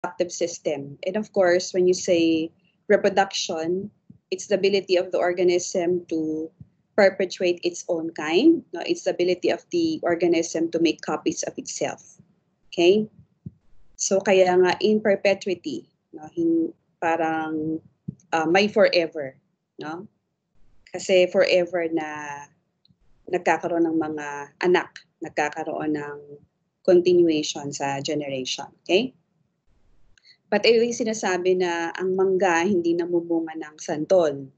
reproductive system. And of course, when you say reproduction, it's the ability of the organism to perpetuate its own kind. No? It's the ability of the organism to make copies of itself. Okay? So kaya nga in perpetuity, no? Parang may forever. No? Kasi forever na nagkakaroon ng mga anak, nagkakaroon ng continuation sa generation. Okay? But yung sinasabi na ang mangga hindi namumunga ng santol.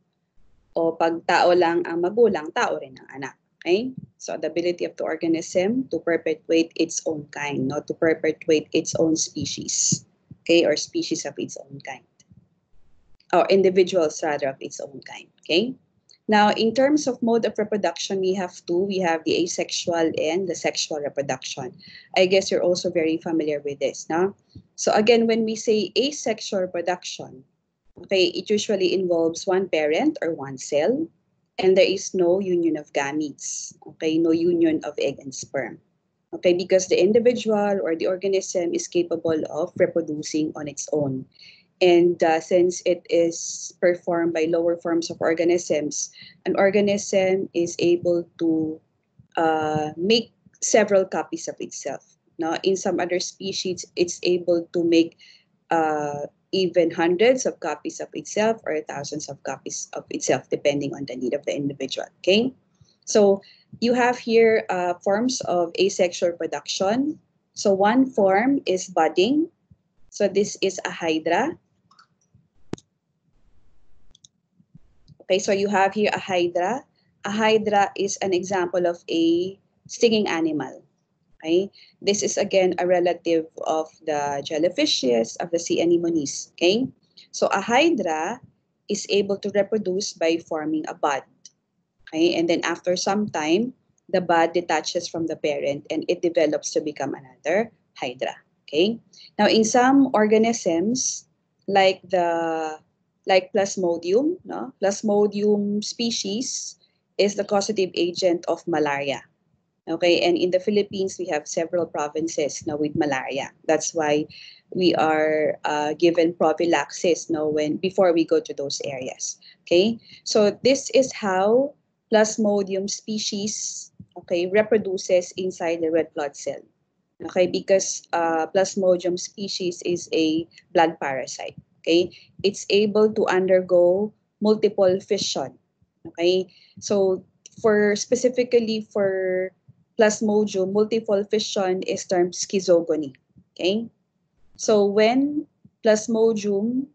O pag tao lang ang magulang, tao rin ang anak. Okay? So the ability of the organism to perpetuate its own kind, not to perpetuate its own species. Okay? Or species of its own kind. Or individuals rather of its own kind. Okay? Now, in terms of mode of reproduction, we have two. We have the asexual and the sexual reproduction. I guess you're also very familiar with this, no? So again, when we say asexual reproduction, okay, it usually involves one parent or one cell, and there is no union of gametes, okay, no union of egg and sperm, okay, because the individual or the organism is capable of reproducing on its own. And since it is performed by lower forms of organisms, an organism is able to make several copies of itself. No? In some other species, it's able to make even hundreds of copies of itself or thousands of copies of itself, depending on the need of the individual. Okay, so you have here forms of asexual reproduction. So one form is budding. So this is a hydra. Okay, so you have here a hydra. A hydra is an example of a stinging animal. Okay, this is again a relative of the jellyfishes, of the sea anemones. Okay, so a hydra is able to reproduce by forming a bud. Okay, and then after some time, the bud detaches from the parent and it develops to become another hydra. Okay, now in some organisms, like Plasmodium, no? Plasmodium species is the causative agent of malaria. Okay, and in the Philippines, we have several provinces now with malaria. That's why we are given prophylaxis before we go to those areas. Okay, so this is how Plasmodium species, okay, reproduces inside the red blood cell. Okay, because Plasmodium species is a blood parasite. Okay, it's able to undergo multiple fission. Okay, so specifically for Plasmodium, multiple fission is termed schizogony. Okay, so when Plasmodium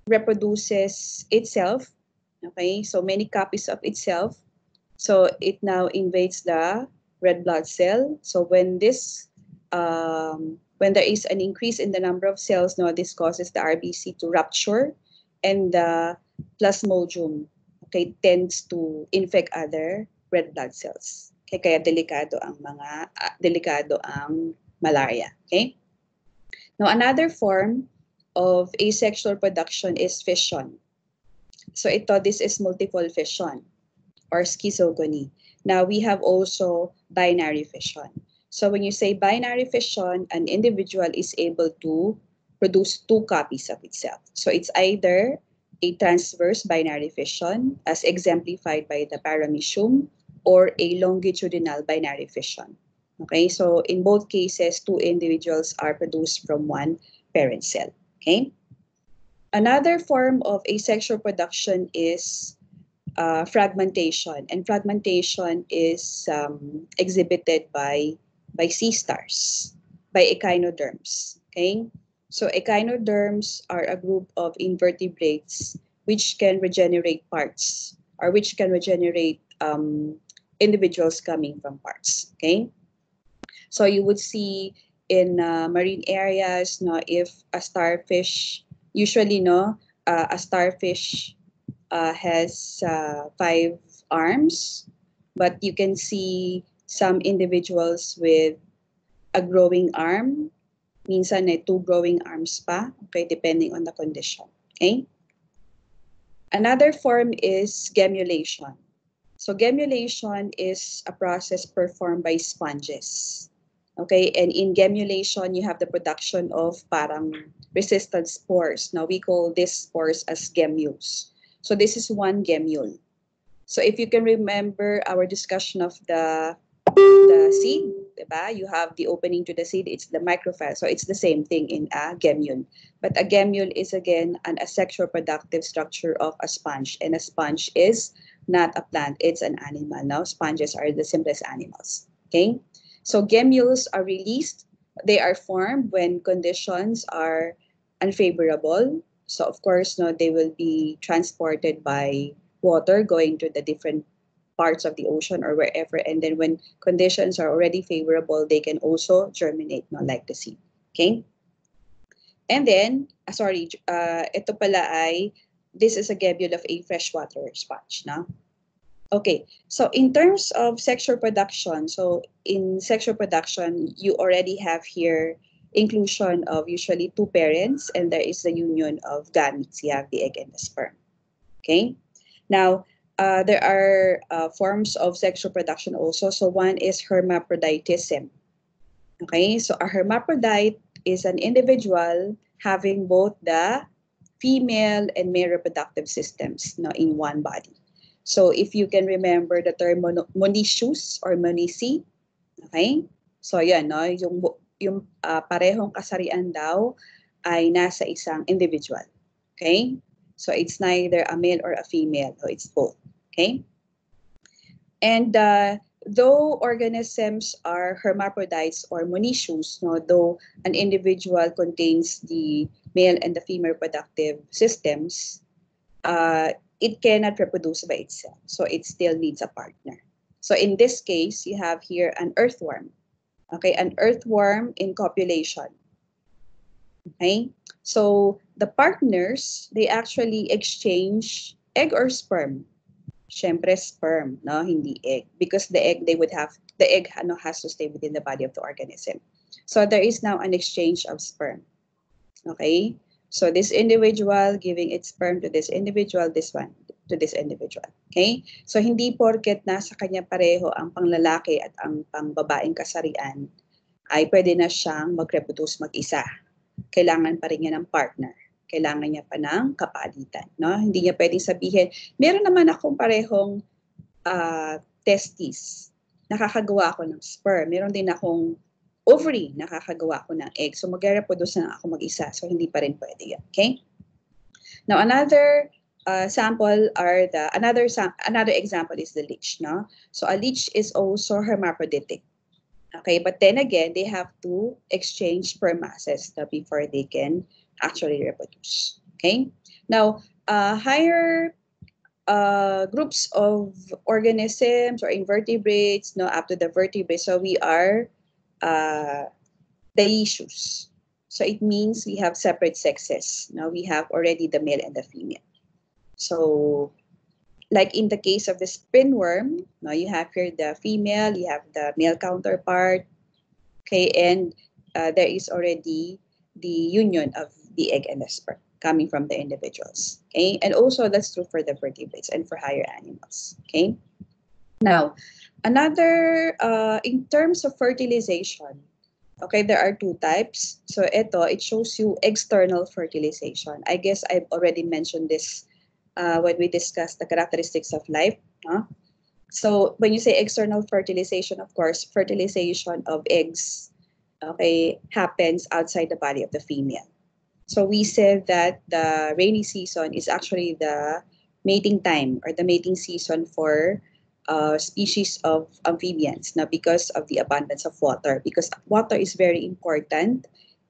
reproduces itself, okay, so many copies of itself, so it now invades the red blood cell. So when there is an increase in the number of cells, no, this causes the RBC to rupture, and the Plasmodium, okay, tends to infect other red blood cells. Okay, kaya delikado ang malaria. Okay. Now another form of asexual reproduction is fission. So this is multiple fission or schizogony. Now we have also binary fission. So when you say binary fission, an individual is able to produce two copies of itself. So it's either a transverse binary fission, as exemplified by the paramecium, or a longitudinal binary fission. Okay, so in both cases, two individuals are produced from one parent cell. Okay. Another form of asexual production is fragmentation, and fragmentation is exhibited by sea stars, by echinoderms. Okay, so echinoderms are a group of invertebrates which can regenerate parts, or which can regenerate individuals coming from parts. Okay, so you would see in marine areas, no, if a starfish, usually, no, a starfish has 5 arms, but you can see some individuals with a growing arm, minsan 2 growing arms pa, okay, depending on the condition. Okay. Another form is gemulation. So gemulation is a process performed by sponges. Okay, and in gemulation, you have the production of parang resistant spores. Now, we call these spores as gemules. So this is one gemule. So if you can remember our discussion of the seed, diba? You have the opening to the seed, it's the microphyll. So it's the same thing in a gemule. But a gemule is again an asexual productive structure of a sponge. And a sponge is not a plant, it's an animal. Now, sponges are the simplest animals. Okay? So gemules are released. They are formed when conditions are unfavorable. So of course, no, they will be transported by water going to the different parts of the ocean or wherever. And then when conditions are already favorable, they can also germinate, no, like the seed. Okay? And then, ito pala ay, this is a gebule of a freshwater sponge. No? Okay, so in terms of sexual production, so in sexual production, you already have here inclusion of usually two parents, and there is the union of gametes. You have the egg and the sperm. Okay, now there are forms of sexual production also. So one is hermaphroditism. Okay, so a hermaphrodite is an individual having both the female and male reproductive systems, no, in one body. So if you can remember the term monoecious or monoeci, okay? So yan, no, yung parehong kasarian daw ay nasa isang individual. Okay? So it's neither a male or a female, so it's both. Okay? And though organisms are hermaphrodites or monoecious, no, though an individual contains the male and the female reproductive systems, it cannot reproduce by itself. So it still needs a partner. So in this case, you have here an earthworm. Okay, an earthworm in copulation. Okay, so the partners, they actually exchange egg or sperm. Syempre sperm, no, hindi egg, because the egg has to stay within the body of the organism. So there is now an exchange of sperm. Okay, so this individual giving its sperm to this individual, this one to this individual. Okay, so hindi porket nasa kanya pareho ang panglalaki at ang pangbabaeng kasarian ay pwede na siyang mag-reproduce mag-isa. Kailangan pa rin niya ng partner. Kailangan niya pa ng kapalitan. No? Hindi niya pwedeng sabihin, meron naman akong parehong testes. Nakakagawa ako ng sperm. Meron din akong ovary. Nakakagawa ako ng egg. So mag-reproduce na ako mag-isa. So hindi pa rin pwede yan. Okay? Now another another example is the leech. No? So a leech is also hermaphroditic. Okay, but then again, they have to exchange sperm masses before they can actually reproduce. Okay, now higher groups of organisms or invertebrates, no, up to the vertebrates. So we are dioecious. So it means we have separate sexes. Now we have already the male and the female. So like in the case of the spinworm, now you have here the female, you have the male counterpart, okay, and there is already the union of the egg and the sperm coming from the individuals, okay, and also that's true for the vertebrates and for higher animals, okay. Now, another in terms of fertilization, okay, there are two types. So it shows you external fertilization. I guess I've already mentioned this when we discuss the characteristics of life. So when you say external fertilization, of course, fertilization of eggs, okay, happens outside the body of the female. So we said that the rainy season is actually the mating time or the mating season for species of amphibians. Now, because of the abundance of water, because water is very important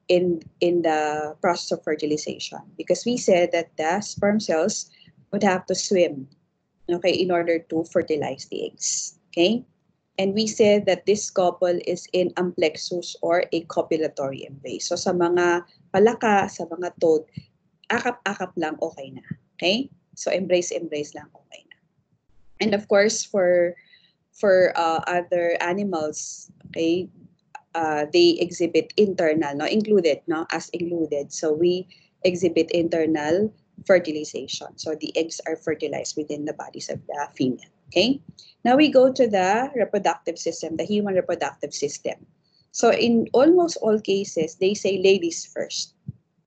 in the process of fertilization. Because we said that the sperm cells would have to swim, okay, in order to fertilize the eggs, okay? And we said that this couple is in amplexus or a copulatory embrace. So sa mga palaka, sa mga toad, akap-akap lang okay na, okay? So embrace lang okay na. And of course, for other animals, okay, they exhibit internal, no, included, no, as included. So we exhibit internal fertilization. So the eggs are fertilized within the bodies of the female. Okay. Now we go to the reproductive system, the human reproductive system. So in almost all cases, they say ladies first.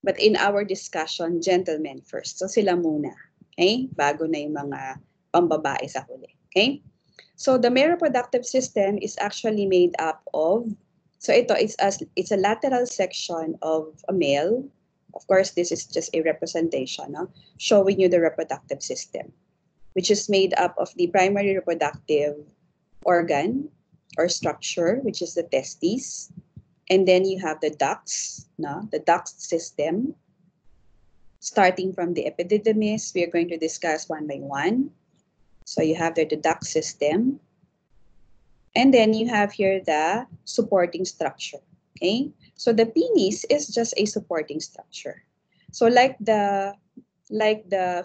But in our discussion, gentlemen first. So sila muna. Okay? Bago na yung mga pambabae sa huli. Okay? So the male reproductive system is actually made up of, so it's a lateral section of a male. Of course, this is just a representation, no? Showing you the reproductive system, which is made up of the primary reproductive organ or structure, which is the testes. And then you have the ducts, no? The duct system. Starting from the epididymis, we are going to discuss one by one. So you have there the duct system. And then you have here the supporting structure. Okay? So the penis is just a supporting structure. So like the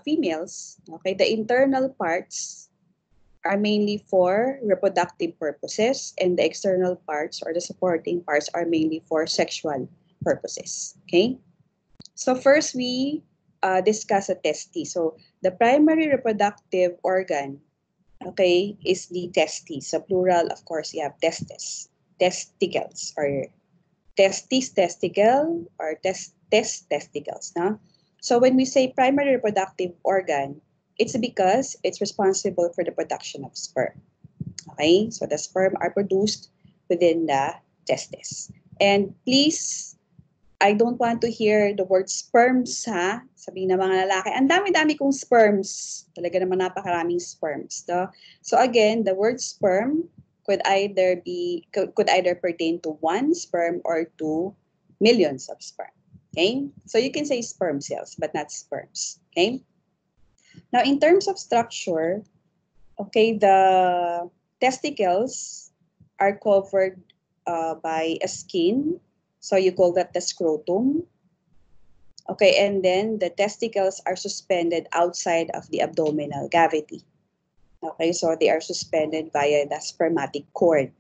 females, okay, the internal parts are mainly for reproductive purposes, and the external parts or the supporting parts are mainly for sexual purposes. Okay? So first we discuss a testes. So the primary reproductive organ, okay, is the testes. So plural, of course, you have testes, testicles, or testes, testicle, or testicles. No? So when we say primary reproductive organ, it's because it's responsible for the production of sperm. Okay, so the sperm are produced within the testes. And please, I don't want to hear the word sperms, ha? Sabihin ng mga lalaki, ang dami-dami kong sperms. Talaga naman napakaraming sperms. No? So again, the word sperm could either pertain to one sperm or to millions of sperm. Okay? So you can say sperm cells, but not sperms. Okay? Now, in terms of structure, okay, the testicles are covered by a skin. So you call that the scrotum. Okay, and then the testicles are suspended outside of the abdominal cavity. Okay, so they are suspended via the spermatic cord.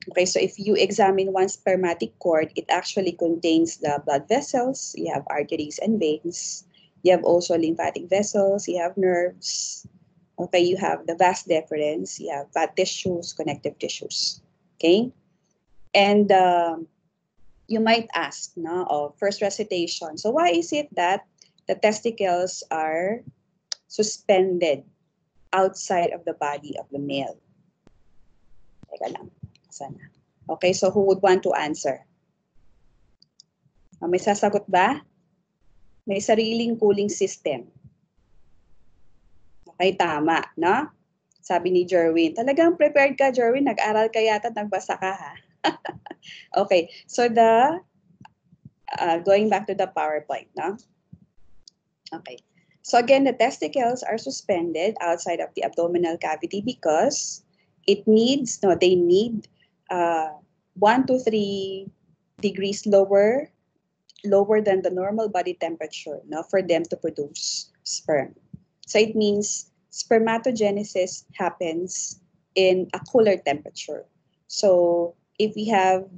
Okay, so if you examine one spermatic cord, it actually contains the blood vessels. You have arteries and veins. You have also lymphatic vessels. You have nerves. Okay, you have the vas deferens. You have fat tissues, connective tissues. Okay, and you might ask, no, first recitation. So why is it that the testicles are suspended outside of the body of the male? Teka lang. Sana. Okay, so who would want to answer? May sasagot ba? May sariling cooling system. Okay, tama, no? Sabi ni Jerwin. Talagang prepared ka, Jerwin. Nag-aral ka yata, nagbasa ka, ha? Okay, so going back to the PowerPoint, no? Okay. So again, the testicles are suspended outside of the abdominal cavity because they need 1 to 3 degrees lower than the normal body temperature, no, for them to produce sperm. So it means spermatogenesis happens in a cooler temperature. So if we have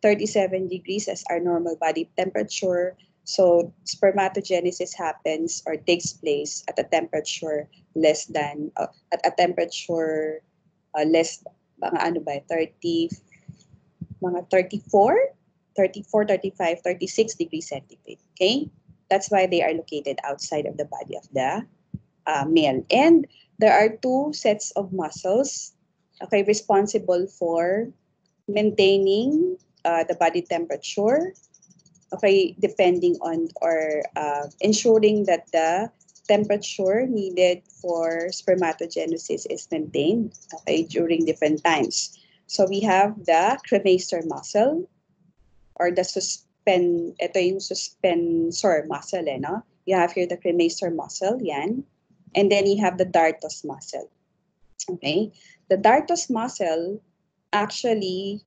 37 degrees as our normal body temperature, so spermatogenesis happens or takes place at a temperature less than less mga 34, 35, 36 degrees centigrade. Okay? That's why they are located outside of the body of the male. And there are two sets of muscles, okay, responsible for maintaining the body temperature, okay, depending on or ensuring that the temperature needed for spermatogenesis is maintained, okay, during different times. So we have the cremaster muscle or the ito yung suspensor muscle, no? You have here the cremaster muscle, yan. And then you have the dartos muscle. Okay? The dartos muscle actually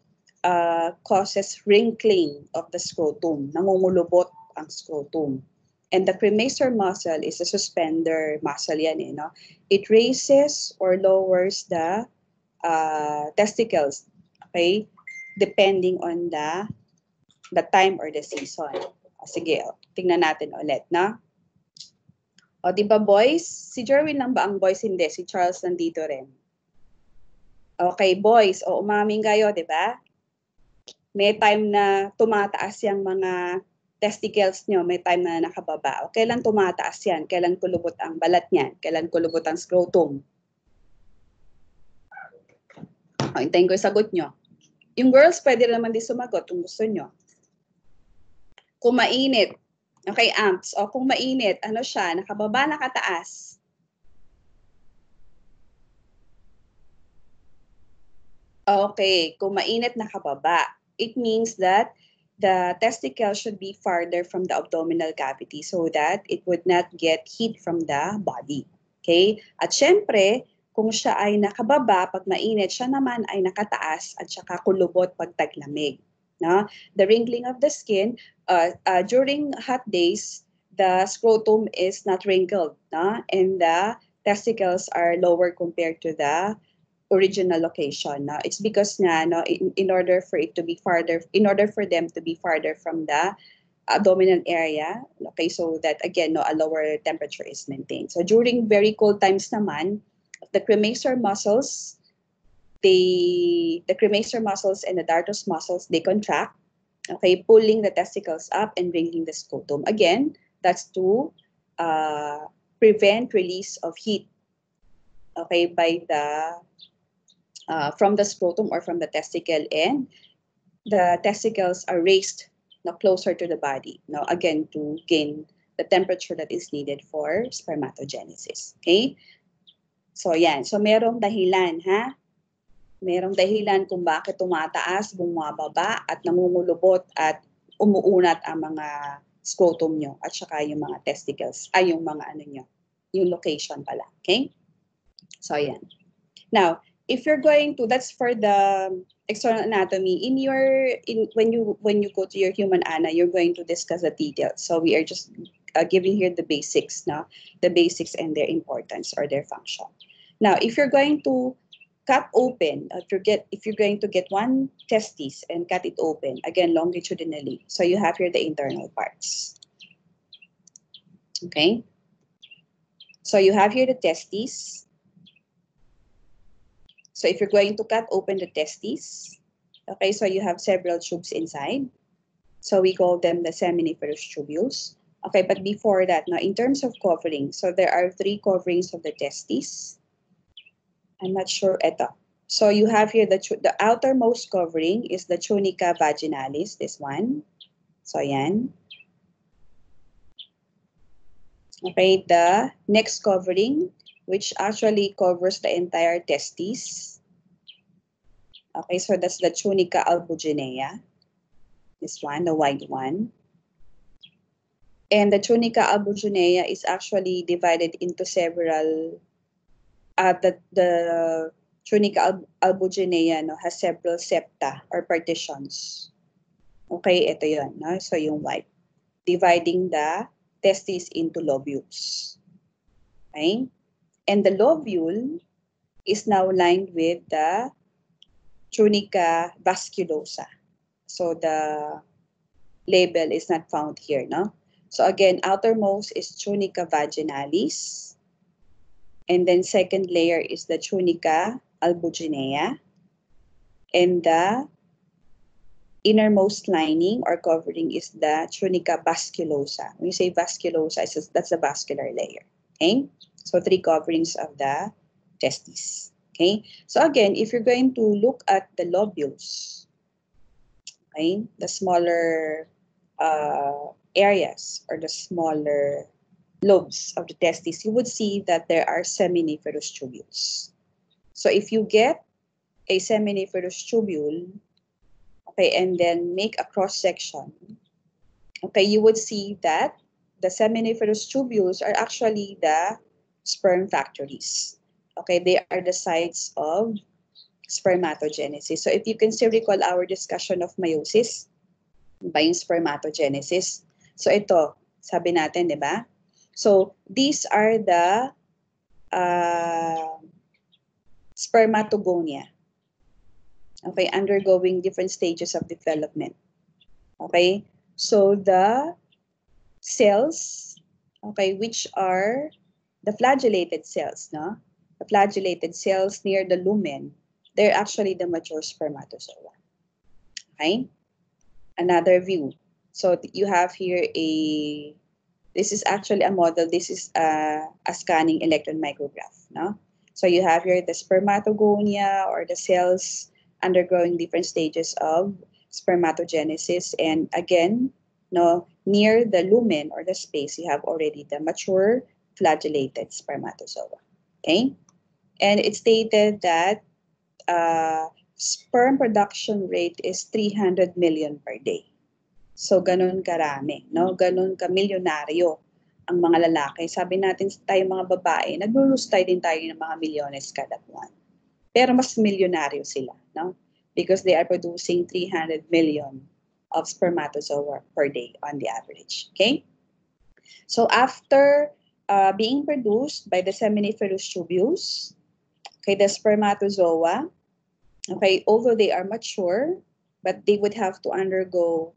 causes wrinkling of the scrotum. Nangungulubot ang scrotum. And the cremaster muscle is a suspender muscle yan, no? It raises or lowers the testicles, okay? Depending on the time or the season. Sige, tingnan natin ulit, no? O, di ba boys? Si Jerwin lang ba ang boys? Hindi. Si Charles nandito rin. Okay, boys. O, umamin kayo, di ba? May time na tumataas yung mga testicles nyo, may time na nakababa. O kailan tumataas yan? Kailan kulubot ang balat niyan? Kailan kulubot ang scrotum? O, hintayin ko yung sagot nyo. Yung girls, pwede naman din sumagot kung gusto nyo. Kung mainit, okay, amps. O kung mainit, ano siya? Nakababa, nakataas? Okay, kung mainit, nakababa. It means that the testicle should be farther from the abdominal cavity so that it would not get heat from the body. Okay? At syempre, kung siya ay nakababa, pag mainit, siya naman ay nakataas at saka kulubot pag taglamig. No? The wrinkling of the skin, during hot days, the scrotum is not wrinkled, no? And the testicles are lower compared to the original location. No? It's because nga, no, in order for it to be farther, in order for them to be farther from the abdominal area, okay, so that again, no, a lower temperature is maintained. So during very cold times naman, the cremaster muscles, the cremaster muscles and the dartos muscles, they contract, okay, pulling the testicles up and bringing the scrotum. Again, that's to prevent release of heat, okay, by the from the scrotum or from the testicle, and the testicles are raised now closer to the body. Now, again, to gain the temperature that is needed for spermatogenesis. Okay? So, yan. So, merong dahilan, ha? Merong dahilan kung bakit tumataas, bumababa, at namumulubot at umuunat ang mga scrotum nyo at saka yung mga testicles, ay yung mga ano nyo, yung location pala. Okay? So, yan. Now, if you're going to, that's for the external anatomy. When you go to your human ana, you're going to discuss the details. So we are just giving here the basics, no? The basics and their importance or their function. Now, if you're going to cut open, if you're going to get one testis and cut it open, again, longitudinally. So you have here the internal parts. Okay? So you have here the testes. So if you're going to cut open the testes, okay, so you have several tubes inside. So we call them the seminiferous tubules. Okay, but before that, now in terms of covering, so there are 3 coverings of the testes. I'm not sure ito. So you have here the outermost covering is the tunica vaginalis, this one. So yan. Okay, the next covering, which actually covers the entire testes. Okay, so that's the tunica albuginea. This one, the white one. And the tunica albuginea is actually divided into several, the tunica albuginea, no, has several septa or partitions. Okay, ito yun, no? So yung white. Dividing the testes into lobules. Okay? And the lobule is now lined with the tunica vasculosa. So the label is not found here, no? So again, outermost is tunica vaginalis. And then second layer is the tunica albuginea. And the innermost lining or covering is the tunica vasculosa. When you say vasculosa, that's the vascular layer. Okay? So 3 coverings of the testes. Okay? So again, if you're going to look at the lobules, okay, the smaller areas or the smaller lobes of the testes, you would see that there are seminiferous tubules. So if you get a seminiferous tubule, okay, and then make a cross section, okay, you would see that the seminiferous tubules are actually the sperm factories. Okay, they are the sites of spermatogenesis. So if you can still recall our discussion of meiosis, by spermatogenesis. So ito, sabi natin, di ba? So these are the spermatogonia. Okay, undergoing different stages of development. Okay, so the cells, okay, which are the flagellated cells, no? The flagellated cells near the lumen, they're actually the mature spermatozoa. Okay? another view. So you have here this is actually a model. This is a scanning electron micrograph. No? So you have here the spermatogonia or the cells undergoing different stages of spermatogenesis. And again, no, near the lumen or the space, you have already the mature flagellated spermatozoa. Okay? And it stated that sperm production rate is 300 million per day. So, ganun karami, no? Ganun ka-milyonaryo ang mga lalaki. Sabi natin tayo mga babae, naglulustay din tayo ng mga milyones kada buwan. Pero mas milyonaryo sila, no? Because they are producing 300 million of spermatozoa per day on the average, okay? So, after being produced by the seminiferous tubules, okay, the spermatozoa, okay, although they are mature, but they would have to undergo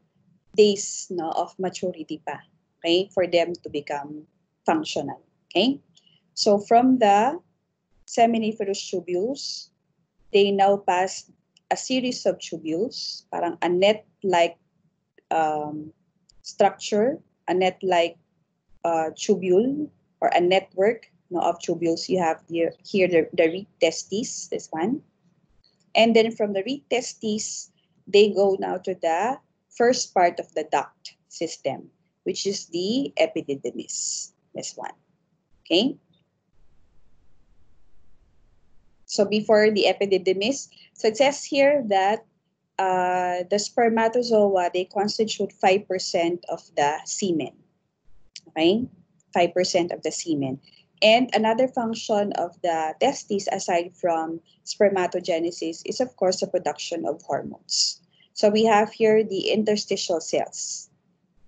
days no, of maturity pa, okay, for them to become functional, okay? So from the seminiferous tubules, they now pass a series of tubules, parang a net-like structure, a net-like tubule, or a network no, of tubules. You have here the reed testes, this one. And then from the reed testes, they go now to the first part of the duct system, which is the epididymis, this one. Okay? So before the epididymis, so it says here that the spermatozoa, they constitute 5% of the semen. Okay? 5% of the semen. And another function of the testes, aside from spermatogenesis, is of course the production of hormones. So we have here the interstitial cells.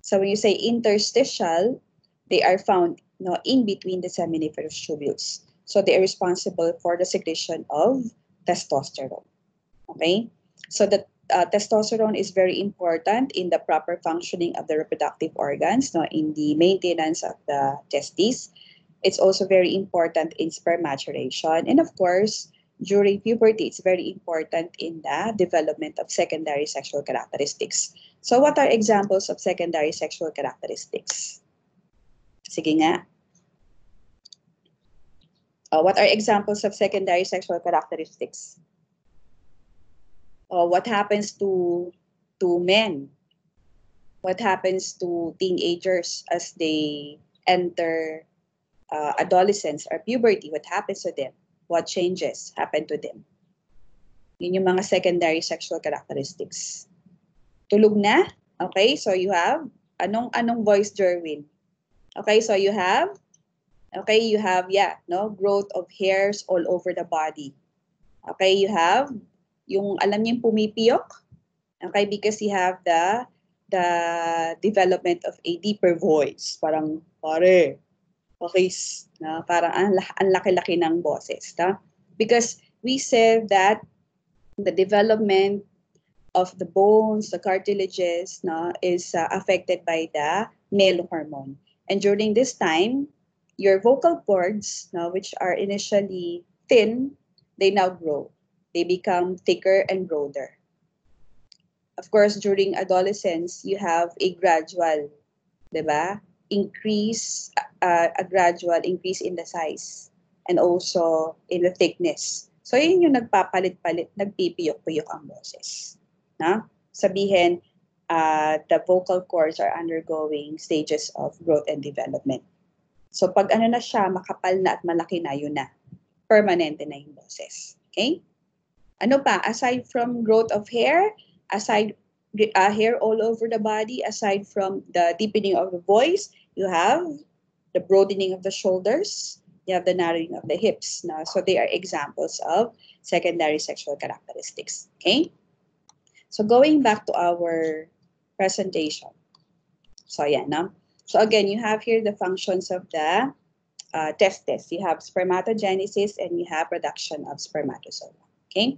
So when you say interstitial, they are found in between the seminiferous tubules. So they are responsible for the secretion of testosterone. Okay? So the testosterone is very important in the proper functioning of the reproductive organs, in the maintenance of the testes. It's also very important in sperm maturation. And of course, during puberty, it's very important in the development of secondary sexual characteristics. So what are examples of secondary sexual characteristics? Sige nga. What are examples of secondary sexual characteristics? What happens to men? What happens to teenagers as they enter adolescence or puberty? What happens to them? What changes happen to them? Yun yung mga secondary sexual characteristics. Tulog na? Okay, so you have, anong voice, Jerwin? Okay, so you have, growth of hairs all over the body. Okay, you have, yung alam niyo yung pumipiyok? Okay, because you have the development of a deeper voice. Parang, pare, okay, na parang ang laki-laki ng boses, no? Because we said that the development of the bones, the cartilages, no, is affected by the male hormone. And during this time, your vocal cords, no, which are initially thin, they now grow. They become thicker and broader. Of course, during adolescence, you have a gradual, diba? A gradual increase in the size and also in the thickness. So yun yung nagpapalit-palit, nagpipiyok-piyok ang boses. Na? Sabihin, the vocal cords are undergoing stages of growth and development. So pag na siya, makapal na at malaki na, yun na. Permanente na yung boses. Okay? Ano pa? Aside from growth of hair, aside hair all over the body, aside from the deepening of the voice, you have the broadening of the shoulders, you have the narrowing of the hips. No? So they are examples of secondary sexual characteristics. Okay? So going back to our presentation. So yeah, no? So again, you have here the functions of the testes. You have spermatogenesis and you have production of spermatozoa. Okay?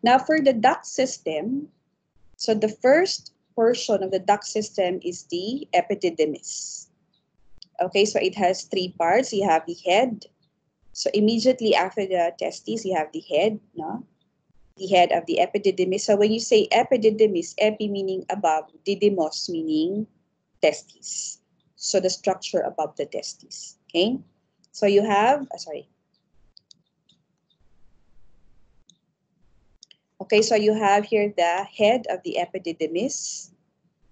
Now for the duct system, so the first portion of the duct system is the epididymis. Okay, so it has three parts. You have the head. So immediately after the testes, you have the head, no? the head of the epididymis. So when you say epididymis, epi meaning above, didymos meaning testes. So the structure above the testes. Okay. So you have, Okay, so you have here the head of the epididymis.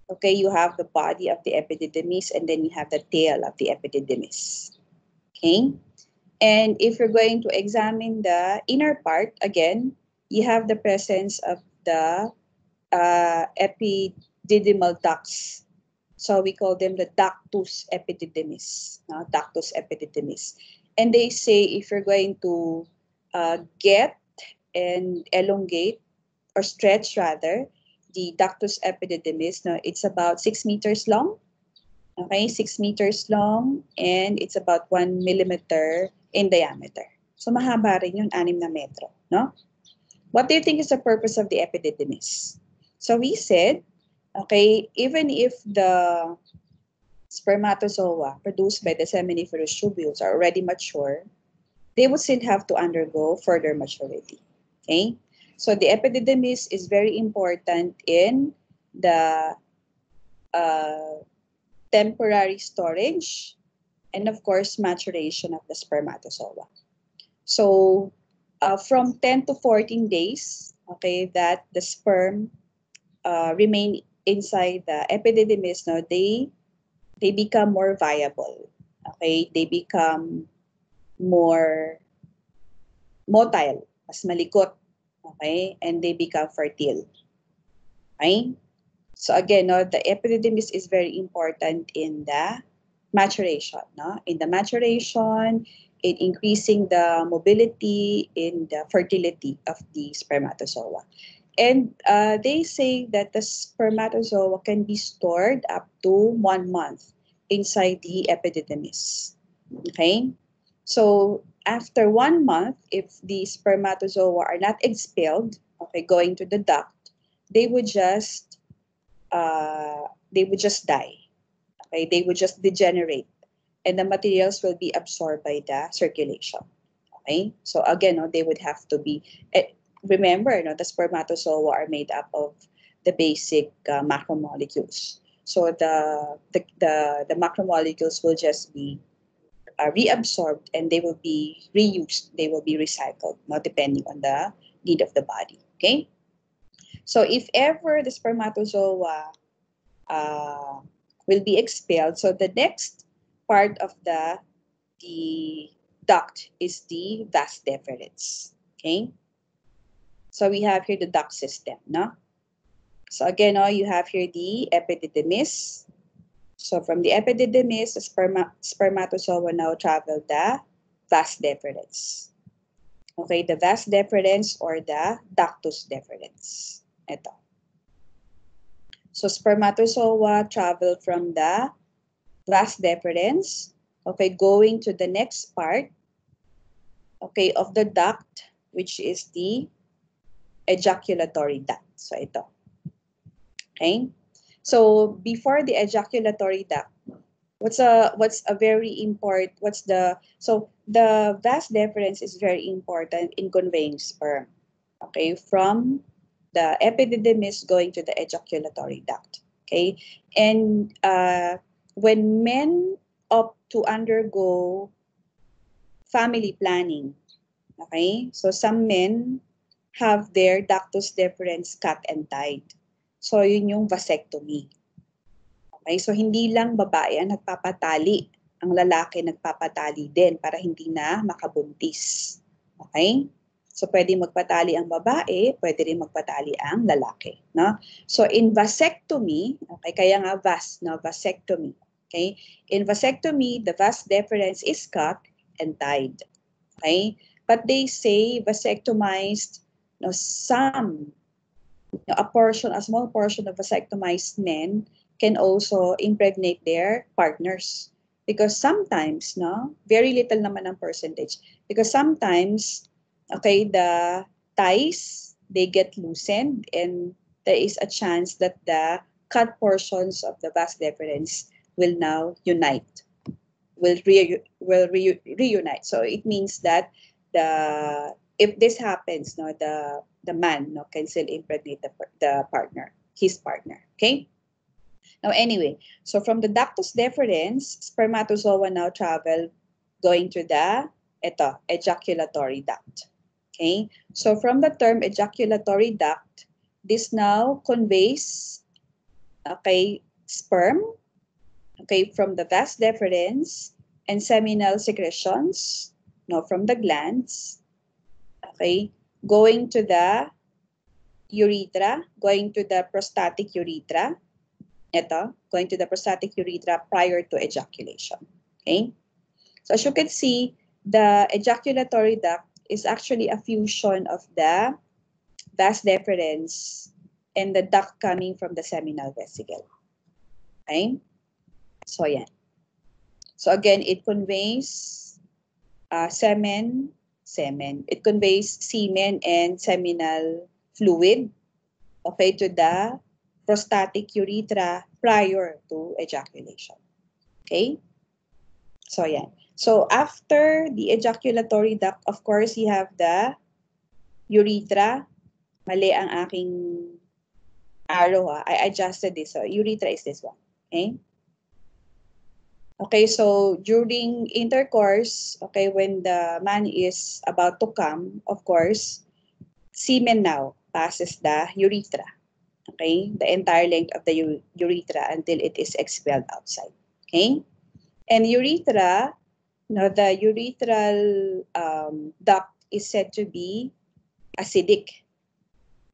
Okay, you have the body of the epididymis, and then you have the tail of the epididymis. Okay, and if you're going to examine the inner part, again, you have the presence of the epididymal ducts. So we call them the ductus epididymis, ductus epididymis. And they say if you're going to get and elongate or stretch rather the ductus epididymis, no, it's about 6 meters long. Okay, 6 meters long, and it's about 1 millimeter in diameter. So mahaba rin yun, 6 na metro, no? What do you think is the purpose of the epididymis? So we said, okay, even if the spermatozoa produced by the seminiferous tubules are already mature, they would still have to undergo further maturity. Okay? So the epididymis is very important in the temporary storage and of course maturation of the spermatozoa. So from 10 to 14 days, okay, that the sperm remain inside the epididymis, no, they become more viable. Okay, they become more motile, mas malikot. Okay, and they become fertile. Okay, so again, no, the epididymis is very important in the maturation. No, in the maturation, in increasing the mobility, in the fertility of the spermatozoa. And they say that the spermatozoa can be stored up to 1 month inside the epididymis. Okay? So after 1 month, if the spermatozoa are not expelled, okay, going to the duct, they would just die. Okay, they would just degenerate, and the materials will be absorbed by the circulation. Okay, so again, no, they would have to be. Remember, no, the spermatozoa are made up of the basic macromolecules. So the macromolecules will just be reabsorbed and they will be reused. They will be recycled, not depending on the need of the body. Okay. So if ever the spermatozoa will be expelled, so the next part of the duct is the vas deferens. Okay. So we have here the duct system, no? So again, you have here the epididymis. So from the epididymis, the spermatozoa now travel the vas deferens. Okay, the vas deferens or the ductus deferens. Ito. So spermatozoa travel from the vas deferens, okay, going to the next part, okay, of the duct, which is the ejaculatory duct. So ito. Okay? So before the ejaculatory duct, what's a very important, so the vas deferens is very important in conveying sperm, okay, from the epididymis going to the ejaculatory duct. Okay? And when men opt to undergo family planning, okay, so some men have their ductus deferens cut and tied. So yun yung vasectomy. Okay, so hindi lang babae ang nagpapatali, ang lalaki nagpapatali din para hindi na makabuntis. Okay? So pwede magpatali ang babae, pwede rin magpatali ang lalaki, no? So in vasectomy, okay, kaya nga vas, no, vasectomy. Okay? In vasectomy, the vas deferens is cut and tied. Okay? But they say vasectomized, no, a small portion of vasectomized men can also impregnate their partners. Because sometimes, no, very little naman ang percentage. Because sometimes, okay, the ties, they get loosened and there is a chance that the cut portions of the vas deferens will now reunite. So it means that the if this happens, no, the man, no, can still impregnate the partner, his partner. Okay. Now, anyway, so from the ductus deferens, spermatozoa now travel going to the ejaculatory duct. Okay, so from the term ejaculatory duct, this now conveys, okay, sperm, okay, from the vas deferens and seminal secretions, no, from the glands, okay, going to the urethra, going to the prostatic urethra, going to the prostatic urethra prior to ejaculation. Okay, so as you can see, the ejaculatory duct is actually a fusion of the vas deferens and the duct coming from the seminal vesicle. Okay, so yeah. So again, it conveys semen. It conveys semen and seminal fluid, okay, to the prostatic urethra prior to ejaculation. Okay? So, yan. So, after the ejaculatory duct, of course, you have the urethra. Mali ang aking arrow. I adjusted this. So, urethra is this one. Okay? Okay, so during intercourse, okay, when the man is about to come, of course, semen now passes the urethra. Okay, the entire length of the urethra until it is expelled outside. Okay, and urethra, now the urethral duct is said to be acidic.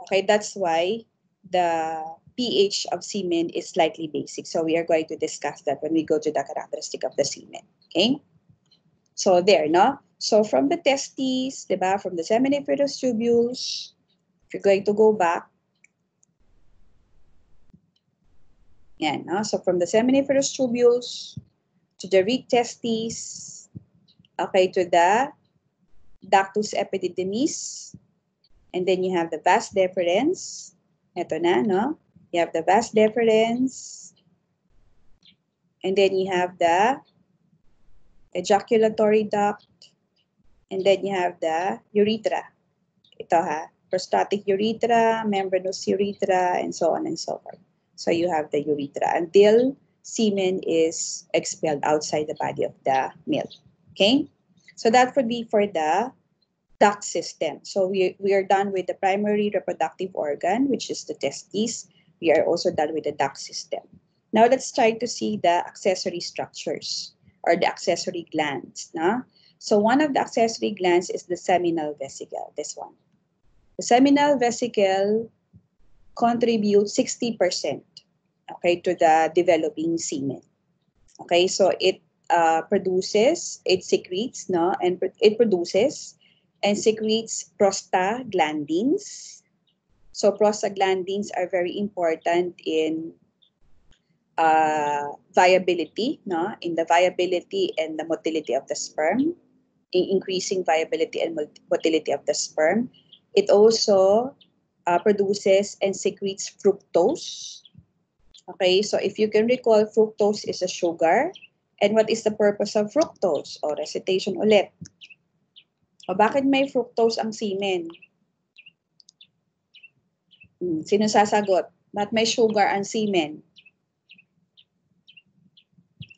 Okay, that's why the pH of semen is slightly basic. So we are going to discuss that when we go to the characteristic of the semen. Okay, so there, no? So from the testes, diba, from the seminiferous tubules, if you're going to go back, yan, no? So from the seminiferous tubules to the weak testes, okay, to the ductus epididymis, and then you have the vas deferens. Ito na, no? You have the vas deferens, and then you have the ejaculatory duct, and then you have the urethra. Ito ha, prostatic urethra, membranous urethra, and so on and so forth. So you have the urethra until semen is expelled outside the body of the male. Okay? So that would be for the duct system. So we are done with the primary reproductive organ, which is the testes. We are also done with the duct system. Now let's try to see the accessory structures or the accessory glands. No? So one of the accessory glands is the seminal vesicle, this one. The seminal vesicle contributes 60%, okay, to the developing semen. Okay, so it produces, it secretes, no, and it produces and secretes prostaglandins. So prostaglandins are very important in viability, no, in the viability and the motility of the sperm, in increasing viability and motility of the sperm. It also produces and secretes fructose. Okay, so if you can recall, fructose is a sugar. And what is the purpose of fructose? O, recitation ulit. O, bakit may fructose ang semen? Sino sasagot? Bakit may sugar ang semen?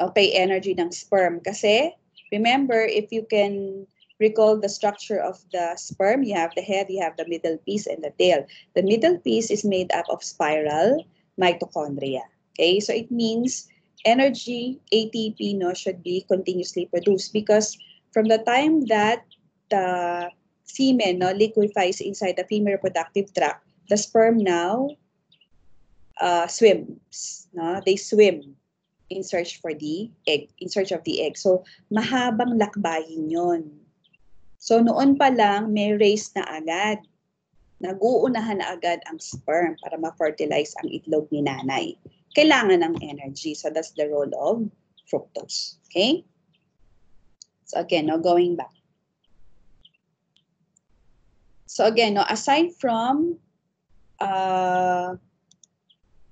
Okay, energy ng sperm. Kasi, remember, if you can recall the structure of the sperm, you have the head, you have the middle piece, and the tail. The middle piece is made up of spiral mitochondria. Okay, so it means energy, ATP, no, should be continuously produced because from the time that the semen, no, liquefies inside the female reproductive tract, the sperm now swims. No? They swim in search for the egg, in search of the egg. So, mahabang lakbayin yon. So, noon pa lang, may race na agad. Nag-uunahan na agad ang sperm para ma-fertilize ang itlog ni nanay. Kailangan ng energy. So, that's the role of fructose. Okay? So, again, no, going back. So, again, no, aside from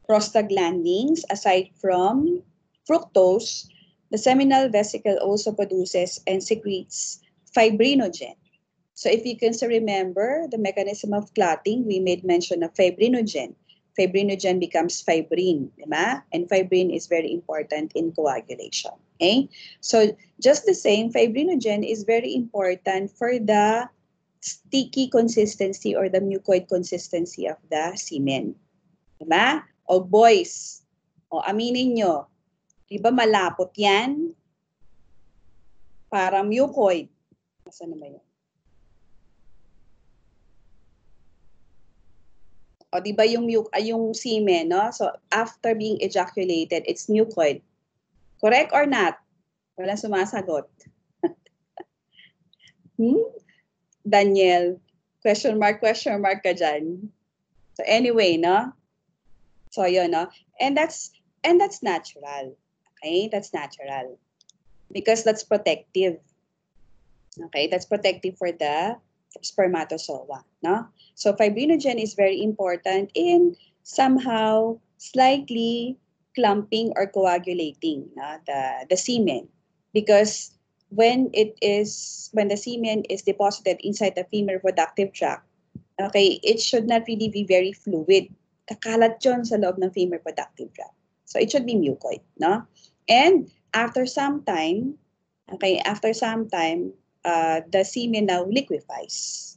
prostaglandins, aside from fructose, the seminal vesicle also produces and secretes fibrinogen. So if you can still remember the mechanism of clotting, we made mention of fibrinogen. Fibrinogen becomes fibrin, diba? And fibrin is very important in coagulation. Okay? So just the same, fibrinogen is very important for the sticky consistency or the mucoid consistency of the semen. Diba? O boys, o aminin nyo, di ba malapot yan? Parang mucoid. Masa na ba yun? O di ba yung semen, no? So after being ejaculated, it's mucoid. Correct or not? Walang sumasagot. Daniel, question mark ka dyan. So anyway, no? So yun, no? And that's natural. Okay? That's natural. Because that's protective. Okay? That's protective for the spermatozoa, no? So fibrinogen is very important in somehow slightly clumping or coagulating the semen, because when the semen is deposited inside the female reproductive tract, okay, it should not really be very fluid. Kakalat yun sa loob ng female reproductive tract. So it should be mucoid, no? And after some time, the semen now liquefies.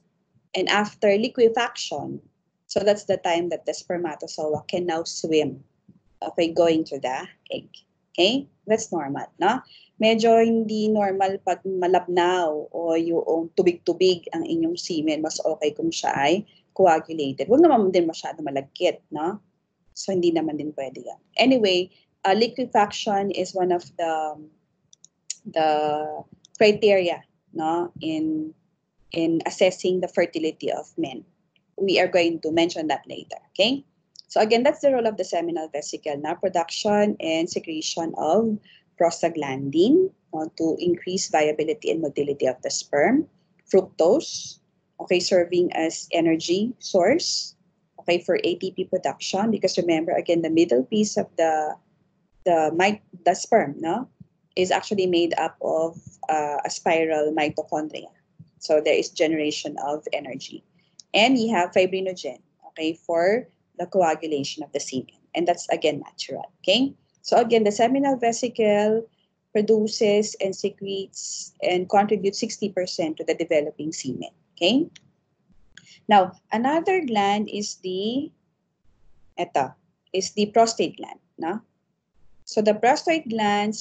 And after liquefaction, so that's the time that the spermatozoa can now swim, okay, going to the egg. Okay? That's normal, no? Medyo hindi normal pag malabnaw o yung tubig-tubig ang inyong semen, mas okay kung siya ay coagulated. Huwag naman din masyado malagkit, no? So, hindi naman din pwede yan. Anyway, liquefaction is one of the criteria, no, in assessing the fertility of men. We are going to mention that later, okay? So again, that's the role of the seminal vesicle, na production and secretion of prostaglandin to increase viability and motility of the sperm. Fructose, okay, serving as energy source, okay, for ATP production, because remember, again, the middle piece of the sperm, no, is actually made up of a spiral mitochondria. So there is generation of energy. And you have fibrinogen, okay, for the coagulation of the semen. And that's, again, natural, okay? So again, the seminal vesicle produces and secretes and contributes 60% to the developing semen, okay? Now, another gland is the prostate gland, no? So the prostate gland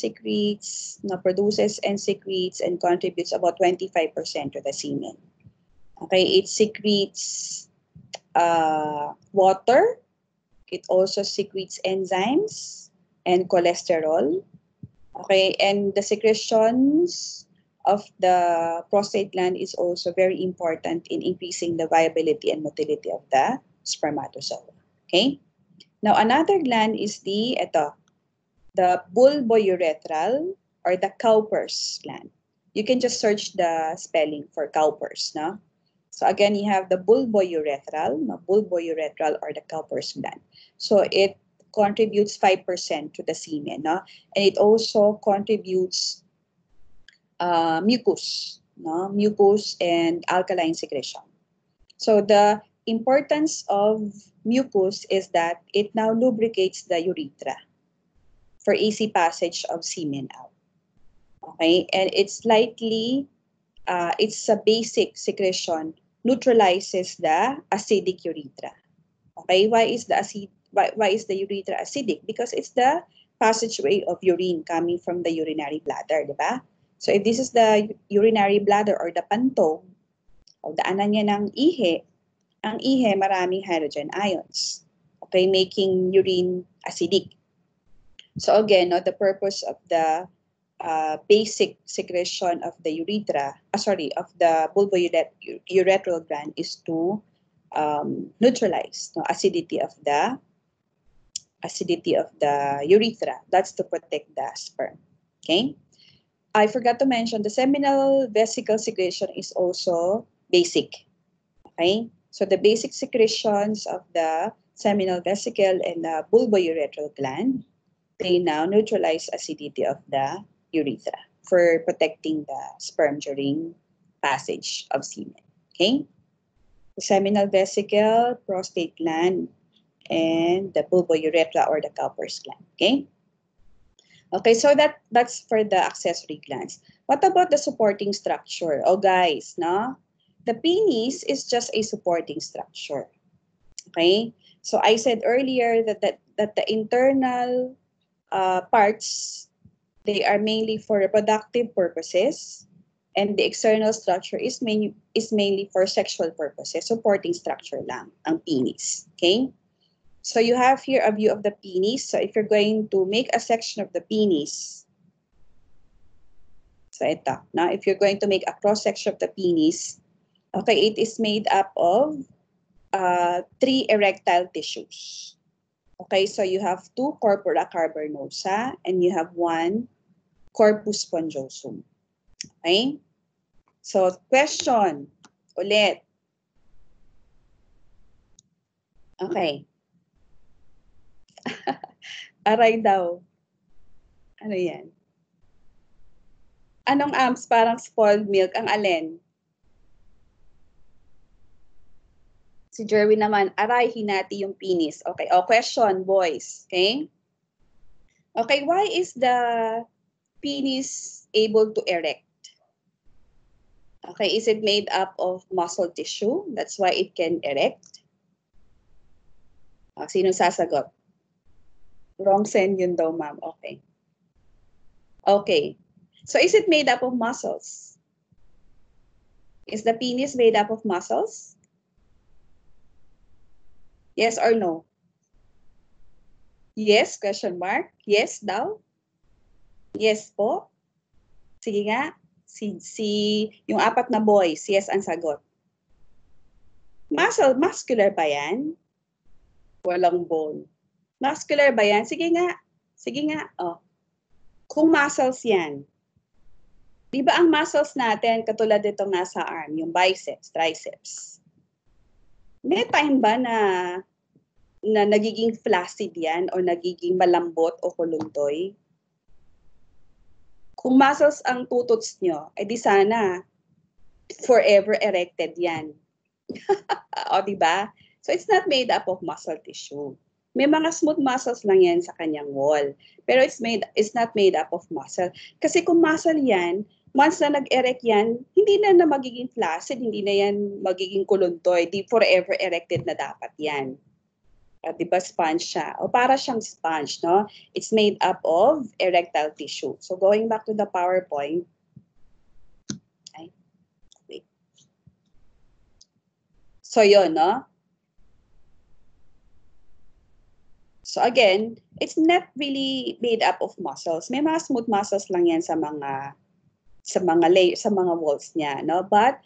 produces and secretes and contributes about 25% to the semen. Okay, it secretes water. It also secretes enzymes and cholesterol. Okay, and the secretions of the prostate gland is also very important in increasing the viability and motility of the spermatozoa. Okay, now another gland is the bulbourethral or the Cowper's gland. You can just search the spelling for Cowper's, no? So again, you have the bulbourethral or the Cowper's gland. So it contributes 5% to the semen, no? And it also contributes mucus and alkaline secretion. So the importance of mucus is that it now lubricates the urethra for easy passage of semen out. Okay, and it's a basic secretion, neutralizes the acidic urethra. Okay, why is the urethra acidic? Because it's the passageway of urine coming from the urinary bladder, diba? So if this is the urinary bladder or the pantog, o daanan niya ng ihi, ang ihi maraming hydrogen ions, okay, making urine acidic. So again, the purpose of the basic secretion of the of the bulbourethral gland is to neutralize the acidity of the urethra. That's to protect the sperm. Okay. I forgot to mention the seminal vesicle secretion is also basic. Okay. So the basic secretions of the seminal vesicle and the bulbourethral gland, they now neutralize acidity of the urethra for protecting the sperm during passage of semen. Okay? The seminal vesicle, prostate gland, and the bulbourethra or the Cowper's gland. Okay? Okay, so that's for the accessory glands. What about the supporting structure? Oh, guys, no? The penis is just a supporting structure. Okay? So I said earlier that the internal parts, they are mainly for reproductive purposes, and the external structure is mainly for sexual purposes. Supporting structure lang ang penis. Okay? So you have here a view of the penis. So if you're going to make a section of the penis, so ito, now if you're going to make a cross section of the penis, okay, it is made up of 3 erectile tissues. Okay, so you have 2 corpora cavernosa and you have 1 corpus spongiosum. Okay? So question ulit. Okay. Aray daw. Ano yan? Anong amps parang spoiled milk? Ang alin? Si Jerwin naman, aray, hinati yung penis. Okay, question, boys. Okay? Okay, why is the penis able to erect? Okay, is it made up of muscle tissue? That's why it can erect? Sino sasagot? Wrong send yun daw, ma'am. Okay. Okay. So is it made up of muscles? Is the penis made up of muscles? Yes or no? Yes, question mark. Yes daw? Yes po? Sige nga. Yung 4 na boys, yes ang sagot. Muscular ba yan? Walang bone. Muscular ba yan? Sige nga. Sige nga. Oh. Kung muscles yan, di ba ang muscles natin, katulad dito nga sa arm, yung biceps, triceps, may time ba na nagiging flaccid yan o nagiging malambot o kuluntoy? Kung muscles ang tutots nyo, di sana forever erected yan. O, di ba? So, it's not made up of muscle tissue. May mga smooth muscles lang yan sa kanyang wall. Pero it's not made up of muscle. Kasi kung muscle yan, once na nag-erect yan, hindi na magiging flaccid, hindi na yan magiging kuluntoy. Di forever erected na dapat yan. Di ba sponge siya? O para siyang sponge, no? It's made up of erectile tissue. So going back to the PowerPoint. Okay. Wait. So yun, no? So again, it's not really made up of muscles. May mga smooth muscles lang yan sa mga walls niya, no? But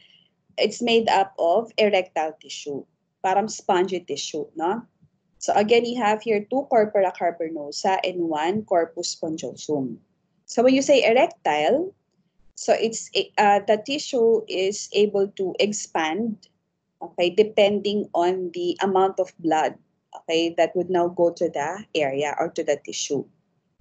it's made up of erectile tissue, parang spongy tissue, no? So again, you have here 2 corpora cavernosa and 1 corpus spongiosum. So when you say erectile, so it's the tissue is able to expand, okay, depending on the amount of blood, okay, that would now go to the area or to the tissue.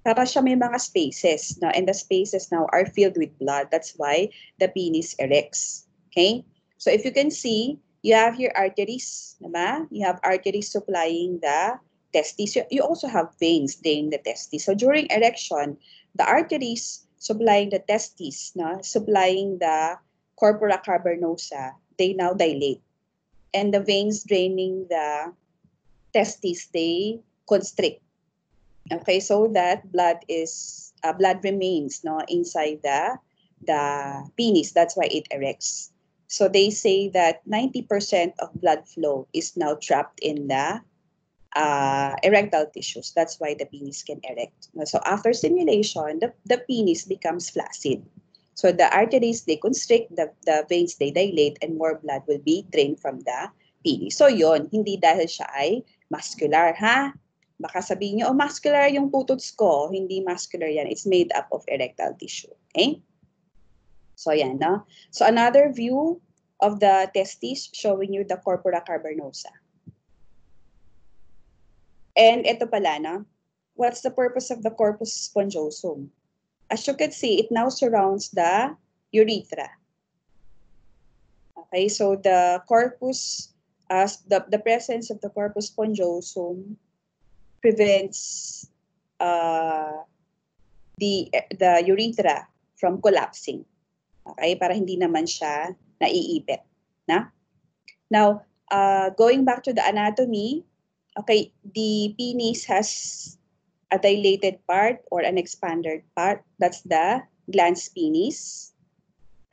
Para siya may mga spaces, no? And the spaces now are filled with blood. That's why the penis erects. Okay? So if you can see, you have here arteries, diba? You have arteries supplying the testes. You also have veins draining the testes. So during erection, the arteries supplying the testes, no? Supplying the corpora cavernosa, they now dilate. And the veins draining the testes, they constrict. Okay, so that blood remains, no, inside the penis. That's why it erects. So they say that 90% of blood flow is now trapped in the erectile tissues. That's why the penis can erect. So after stimulation, the penis becomes flaccid. So the arteries, they constrict, the veins, they dilate, and more blood will be drained from the penis. So yon, hindi dahil siya ay muscular, ha? Baka sabihin niyo, muscular yung tutots ko. Hindi muscular yan. It's made up of erectile tissue. Okay? So, yan, no? So, another view of the testes showing you the corpora cavernosa. And ito pala, no? What's the purpose of the corpus spongiosum? As you can see, it now surrounds the urethra. Okay, so the corpus, the presence of the corpus spongiosum prevents the urethra from collapsing. Okay, para hindi naman siya naiipit. Na? Now, going back to the anatomy, okay, the penis has a dilated part or an expanded part. That's the glans penis.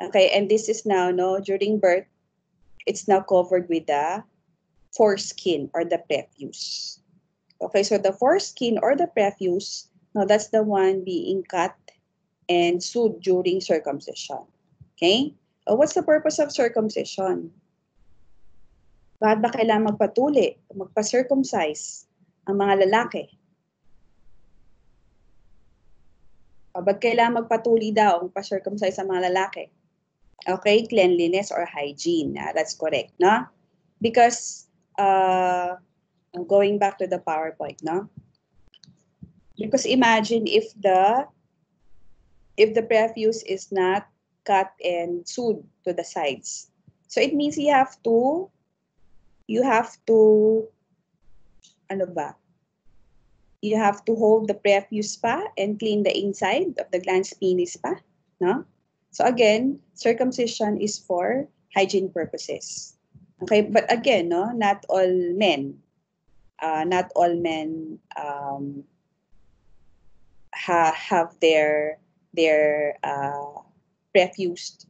Okay, and this is now, during birth, it's now covered with the foreskin or the prepuce. Okay, so the foreskin or the prepuce, now that's the one being cut and sewed during circumcision. Okay? What's the purpose of circumcision? Bakit ba kailangan magpatuli, magpa-circumcise ang mga lalaki? Ba't kailangan magpatuli daw, magpa-circumcise ang mga lalaki? Okay, cleanliness or hygiene. That's correct, no? Because, going back to the PowerPoint, no? Because imagine if the prepuce is not cut and sewed to the sides. So it means you have to, ano ba? You have to hold the prepuce pa and clean the inside of the glans penis pa, no? So again, circumcision is for hygiene purposes. Okay, but again, no, not all men have their prepuce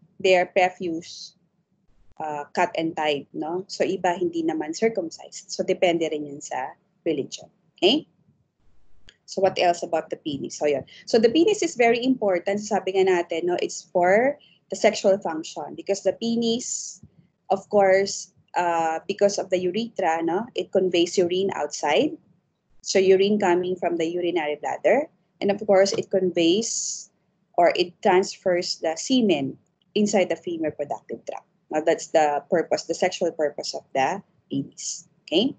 cut and tied, no? So iba hindi naman circumcised. So depende rin yun sa religion. Okay? So what else about the penis? So yun. So the penis is very important. Sabi nga natin, no, it's for the sexual function because the penis, of course, because of the urethra, no, it conveys urine outside. So urine coming from the urinary bladder, and of course it conveys or it transfers the semen inside the female reproductive tract. Now that's the purpose, the sexual purpose of the penis. Okay.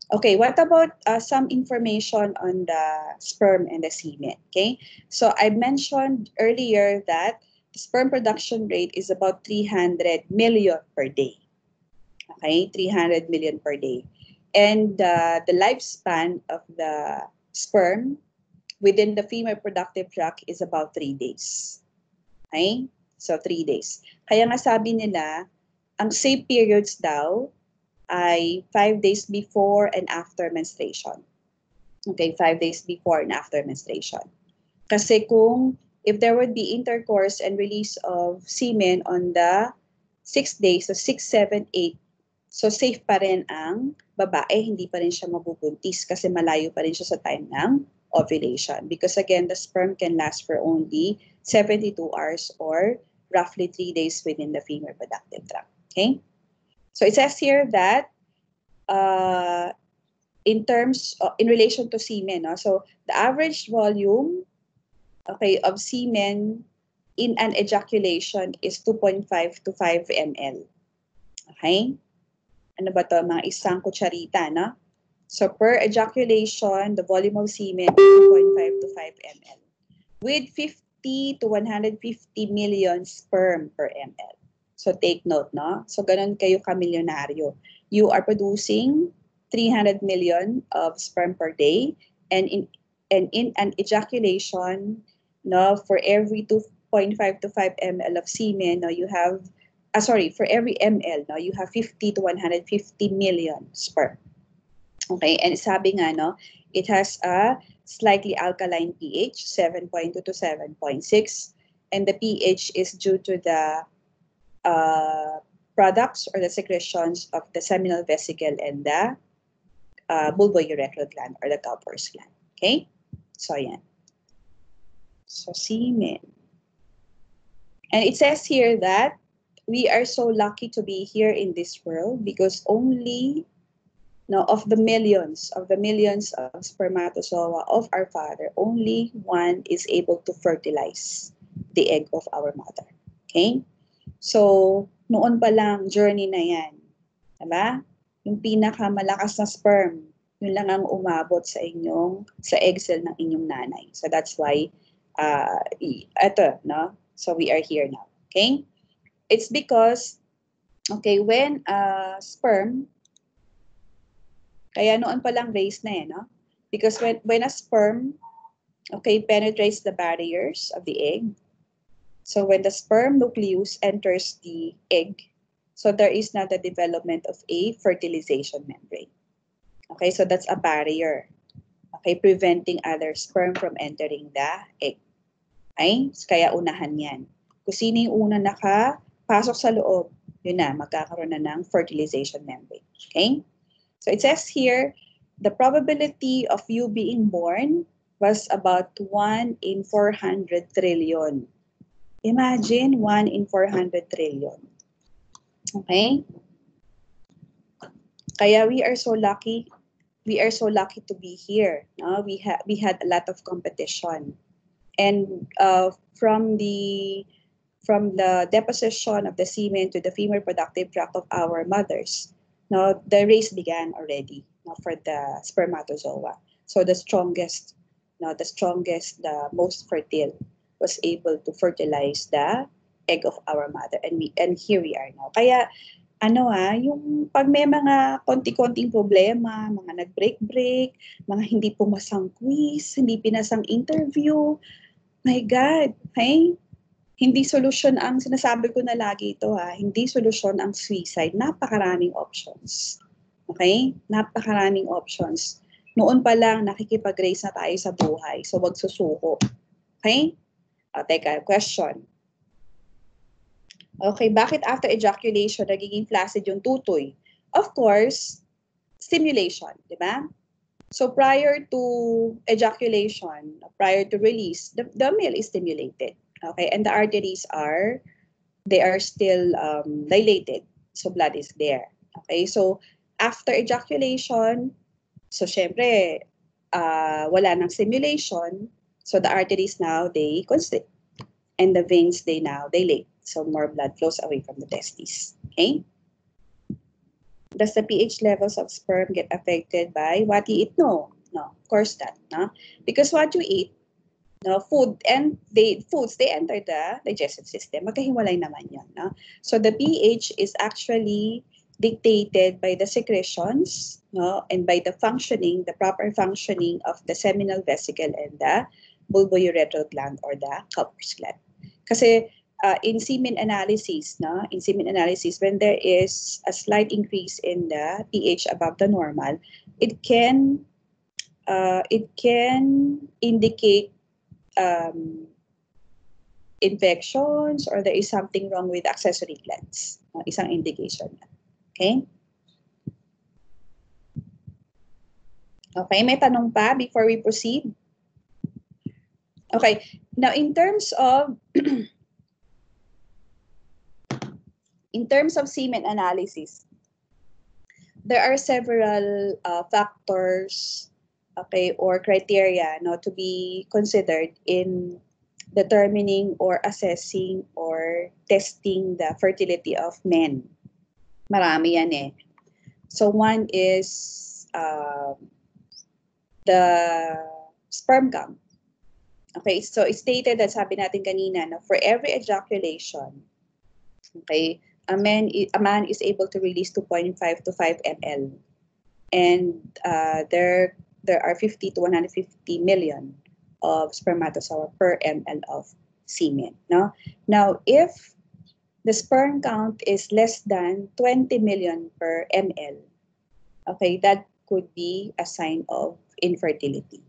Okay, what about some information on the sperm and the semen? Okay, so I mentioned earlier that the sperm production rate is about 300 million per day. Okay, 300 million per day. And the lifespan of the sperm within the female reproductive tract is about 3 days. Okay, so 3 days. Kaya nga sabi nila, ang safe periods daw ay 5 days before and after menstruation. Okay, 5 days before and after menstruation. Kasi kung if there would be intercourse and release of semen on the 6 days, so 6, 7, 8, so safe pa rin ang babae, hindi pa rin siya mabubuntis kasi malayo pa rin siya sa time ng ovulation. Because again, the sperm can last for only 72 hours or roughly 3 days within the female reproductive tract. Okay? So it says here that in relation to semen, no? So the average volume, okay, of semen in an ejaculation is 2.5 to 5 ml. Okay? Ano ba to? Mga isang kutsarita, no? So per ejaculation, the volume of semen is 2.5 to 5 ml with 50 to 150 million sperm per ml. So take note, no? So ganun kayo kamilyonaryo. You are producing 300 million of sperm per day, and in an ejaculation, no, for every 2.5 to 5 ml of semen, no, you have for every ml, no, you have 50 to 150 million sperm. Okay, and sabi nga, no, it has a slightly alkaline pH, 7.2 to 7.6, and the pH is due to the products or the secretions of the seminal vesicle and the bulbourethral gland or the Cowper's gland. Okay? So, yan. So, semen. And it says here that we are so lucky to be here in this world because only of the millions of spermatozoa of our father, only one is able to fertilize the egg of our mother. Okay? So, noon pa lang, journey na yan. Diba? Yung pinakamalakas na sperm, yun lang ang umabot sa egg cell ng inyong nanay. So, that's why, no? So, we are here now. Okay? It's because Okay, when sperm, kaya noon pa lang raised na no? Because when a sperm, okay, penetrates the barriers of the egg, so when the sperm nucleus enters the egg, so there is now the development of a fertilization membrane. Okay, so that's a barrier. Okay, preventing other sperm from entering the egg. Okay, kaya unahan yan. Kung sino yung una nakapasok sa loob, yun na, magkakaroon na ng fertilization membrane. Okay? So it says here, the probability of you being born was about 1 in 400 trillion. Imagine 1 in 400 trillion. Okay? Kaya we are so lucky. We are so lucky to be here. No? We had a lot of competition. And from the deposition of the semen to the female productive tract of our mothers, no, the race began already, no, for the spermatozoa. So the strongest, the most fertile, was able to fertilize the egg of our mother, and here we are now. Kaya yung pag may mga konti-konting problema, mga nag-break, mga hindi pumasang quiz, hindi pinasang interview, my God, hey? Hindi solusyon ang, sinasabi ko na lagi ito hindi solusyon ang suicide. Napakaraming options. Okay? Napakaraming options. Noon pa lang, nakikipag-race na tayo sa buhay. So, wag susuko. Okay? Teka, question. Okay, bakit after ejaculation, nagiging flaccid yung tutoy? Of course, stimulation, di ba? So prior to ejaculation, prior to release, the male is stimulated. Okay, and the arteries are still dilated, so blood is there. Okay, so after ejaculation, so syempre, wala nang stimulation, so the arteries now, they constrict, and the veins, they now dilate, so more blood flows away from the testes. Okay? Does the pH levels of sperm get affected by what you eat? No, of course not. No? Because what you eat, no, foods, they enter the digestive system. Magkahiwalay naman yun. No? So the pH is actually dictated by the secretions, no, and by the proper functioning of the seminal vesicle and the bulbourethral gland or the Cowper's gland. Kasi in semen analysis, when there is a slight increase in the pH above the normal, it can indicate infections, or there is something wrong with accessory glands. Isang indication. Okay? Okay, may tanong pa before we proceed? Okay, now in terms of semen analysis, there are several factors, okay, or criteria, to be considered in determining or assessing or testing the fertility of men. Marami yan eh. So one is the sperm count. Okay, so it's stated that, sabi natin kanina, for every ejaculation, okay, a man is able to release 2.5 to 5 ml, and there are 50 to 150 million of spermatozoa per ml of semen. No? Now, if the sperm count is less than 20 million per ml, okay, that could be a sign of infertility.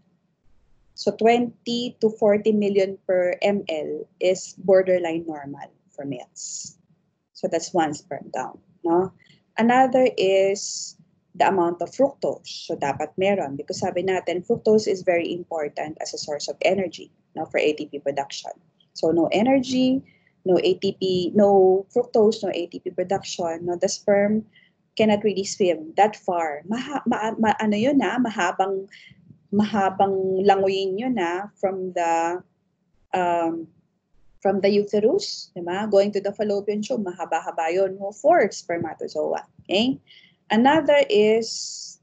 So 20 to 40 million per ml is borderline normal for males. So that's one sperm count. No? Another is the amount of fructose. So dapat meron, because sabi natin, fructose is very important as a source of energy, for ATP production. So no energy, no ATP, no fructose, no ATP production, the sperm cannot really swim that far. Mahabang langoyin yun from the uterus, diba? Going to the fallopian tube, mahaba-haba yun for spermatozoa. Okay? Another is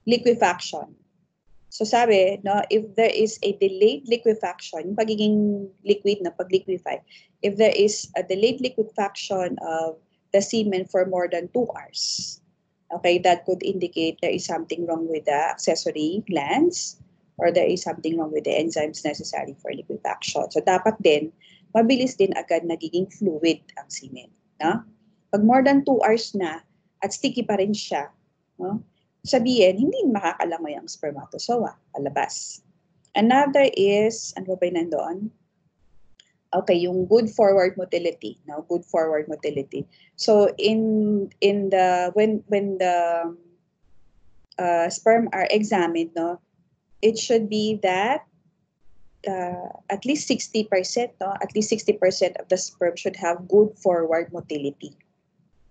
liquefaction. So sabi, no, if there is a delayed liquefaction, pagiging liquid na pag-liquefy, if there is a delayed liquefaction of the semen for more than 2 hours, okay, that could indicate there is something wrong with the accessory glands or there is something wrong with the enzymes necessary for liquefaction. So dapat din, mabilis din agad nagiging fluid ang semen. No? Pag more than 2 hours na at sticky pa rin siya, no? Sabihin, hindi makakalangoy ang spermatozoa palabas. Another is, ano ba yung nandoon? Okay, yung good forward motility. No? Good forward motility. So in the when the sperm are examined, no, it should be that at least 60%, no, at least 60% of the sperm should have good forward motility.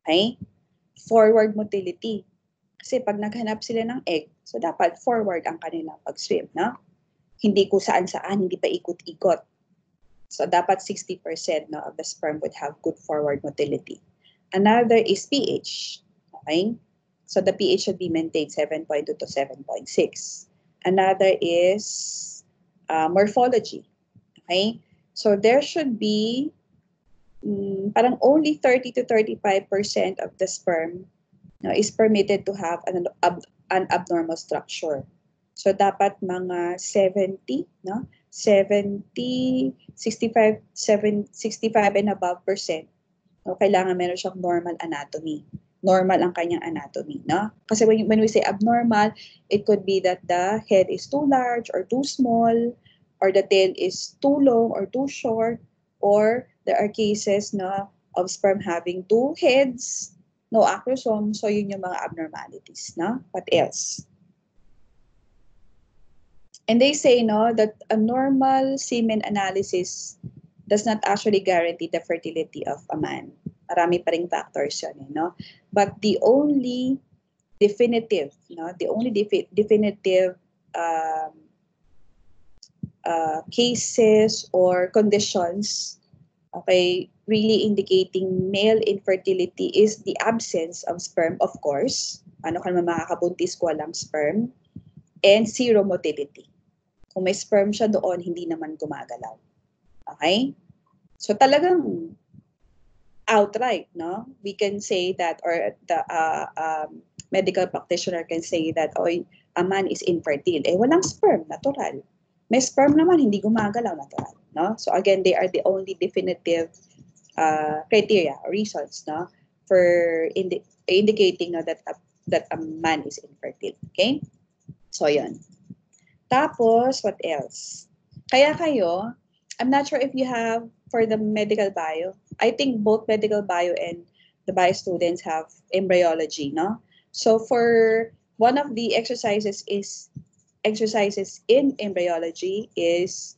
Okay? Forward motility. Kasi pag naghanap sila ng egg, so dapat forward ang kanilang pag-swim, no? Hindi kung saan-saan, hindi pa ikot-ikot. So dapat 60%, no, of the sperm would have good forward motility. Another is pH. Okay? So the pH should be maintained 7.2 to 7.6. Another is morphology. Okay? So there should be parang only 30 to 35% of the sperm, no, is permitted to have an abnormal structure. So dapat mga 70, no? 70, 65, 65 and above percent. No, kailangan meron siyang normal anatomy. Normal ang kanyang anatomy, no? Kasi when we say abnormal, it could be that the head is too large or too small, or the tail is too long or too short, or there are cases, no, of sperm having 2 heads, no acrosome. So yun yung mga abnormalities, no? What else? And they say, no, that a normal semen analysis does not actually guarantee the fertility of a man. Marami pa ring factors yun, no? But the only definitive, no, the only definitive cases or conditions, okay, really indicating male infertility is the absence of sperm, of course. Ano ka naman makakabuntis ko walang sperm? And zero motility. Kung may sperm siya doon, hindi naman gumagalaw. Okay? So talagang outright, no? We can say that, or the medical practitioner can say that, oh, a man is infertile. Eh, walang sperm, natural. May sperm naman, hindi gumagalaw, natural. No? So again, they are the only definitive criteria or reasons, no, for indicating, no, that a man is infertile. Okay? So yun. Tapos, what else? Kaya kayo, I'm not sure if you have for the medical bio. I think both medical bio and the bio students have embryology, no? So for one of the exercises in embryology is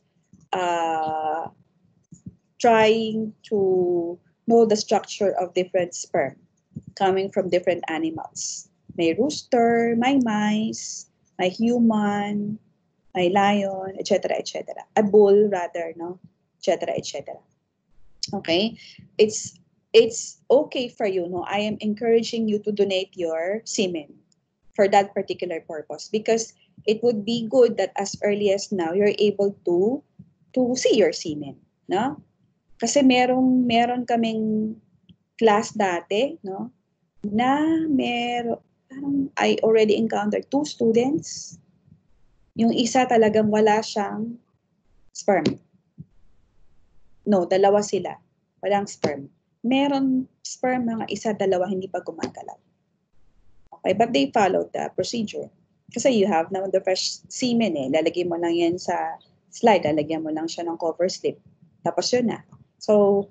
trying to know the structure of different sperm coming from different animals. May rooster, may mice, may human, may lion, etc., etc. A bull, rather, no, etc., etc. Okay, it's okay for you, no. I am encouraging you to donate your semen for that particular purpose because it would be good that as early as now you're able to see your semen, no? Kasi meron kaming class dati, no, na parang I already encountered 2 students. Yung isa talagang wala siyang sperm. No, dalawa sila. Walang sperm. Meron sperm, mga isa, dalawa, hindi pa gumagalaw. Okay, but they followed the procedure. Kasi you have now the fresh semen, eh. Lalagyan mo lang yan sa slide, lalagyan mo lang siya ng cover slip. Tapos yun na. So,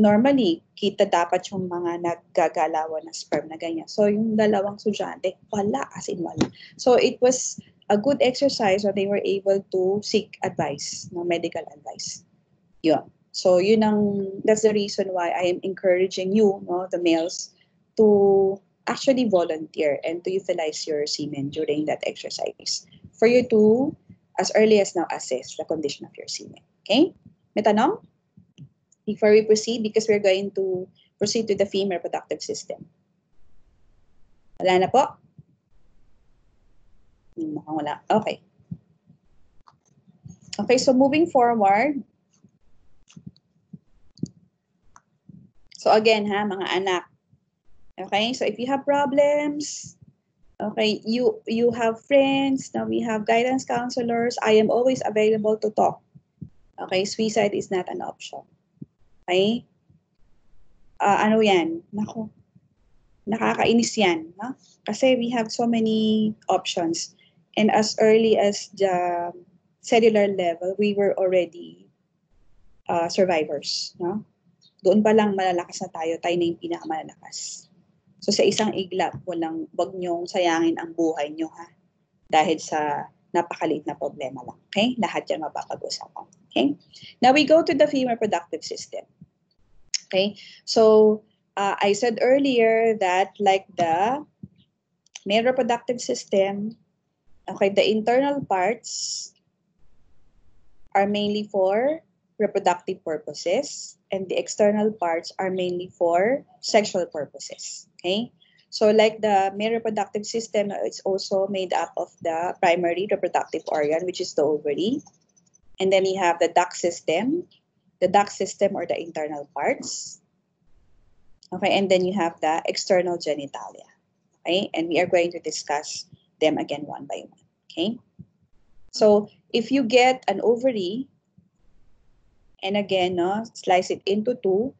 normally, kita dapat yung mga naggagalawan na sperm na ganyan. So, yung dalawang estudyante, wala, as in wala. So, it was a good exercise where they were able to seek advice, no, medical advice. Yun. So, that's the reason why I am encouraging you, no, the males, to actually volunteer and to utilize your semen during that exercise for you to, as early as now, assess the condition of your semen. Okay? May tanong? Before we proceed, because we're going to proceed to the female reproductive system. Wala na po? Mukhang wala. Okay. Okay, so moving forward. So again, ha, mga anak. Okay, so if you have problems, okay, you have friends, now we have guidance counselors, I am always available to talk. Okay, suicide is not an option. Okay? Ano yan? Naku, nakakainis yan. No? Kasi we have so many options. And as early as the cellular level, we were already survivors. No? Doon pa lang malalakas na tayo na yung pinakamalalakas. So sa isang iglap, wag niyong sayangin ang buhay niyo ha. Dahil sa napakaliit na problema lang. Okay? Lahat yan mapapag-usapan. Okay? Now we go to the female reproductive system. Okay? So I said earlier that like the male reproductive system, okay, the internal parts are mainly for reproductive purposes and the external parts are mainly for sexual purposes. Okay? So like the male reproductive system, it's also made up of the primary reproductive organ, which is the ovary. And then you have the duct system or the internal parts. Okay, and then you have the external genitalia. Okay, and we are going to discuss them again one by one. Okay, so if you get an ovary, and again, no, slice it into two,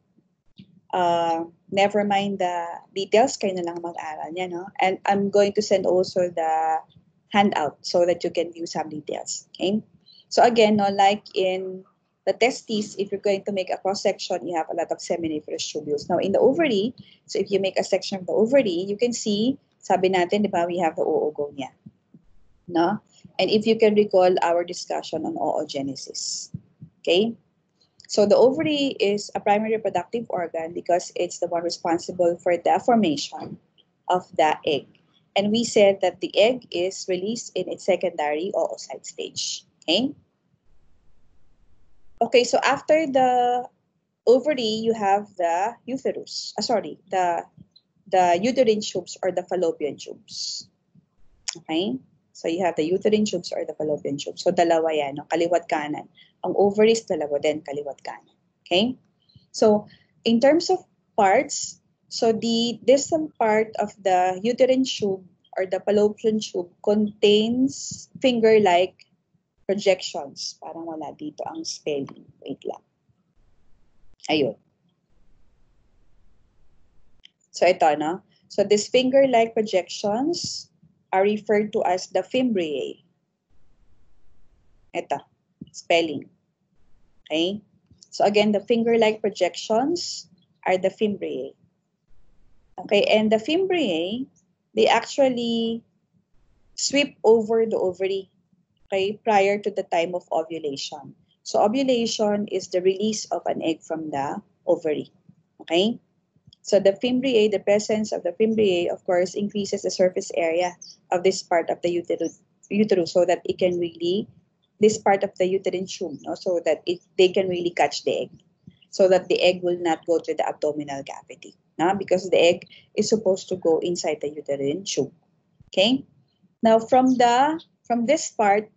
never mind the details, kayo na lang mag-aral niya, no? And I'm going to send also the handout so that you can view some details, okay? So again, no, like in the testes, if you're going to make a cross-section, you have a lot of seminiferous tubules. Now, in the ovary, so if you make a section of the ovary, you can see, sabi natin, di ba, we have the oogonia, no? And if you can recall our discussion on oogenesis, okay? So the ovary is a primary reproductive organ because it's the one responsible for the formation of the egg. And we said that the egg is released in its secondary oocyte stage. Okay? Okay, so after the ovary, you have the uterus. The uterine tubes or the fallopian tubes. Okay? So you have the uterine tubes or the fallopian tubes. So dalawa yan, no? Kaliwat kanan. Ang ovaries, dalawa din, kaliwat kanan. Okay? So in terms of parts, so the distal part of the uterine tube or the fallopian tube contains finger-like projections. Parang wala dito ang spelling. Wait lang. Ayun. So ito, no? So these finger-like projections are referred to as the fimbriae. Ito, spelling. Okay? So again, the finger-like projections are the fimbriae. Okay, and the fimbriae, they actually sweep over the ovary, okay, prior to the time of ovulation. So ovulation is the release of an egg from the ovary. Okay? So the fimbriae, the presence of the fimbriae, of course, increases the surface area of this part of the uterus so that it can really, this part of the uterine tube, no, so that they can really catch the egg, so that the egg will not go to the abdominal cavity, no, because the egg is supposed to go inside the uterine tube. Okay? Now from this part,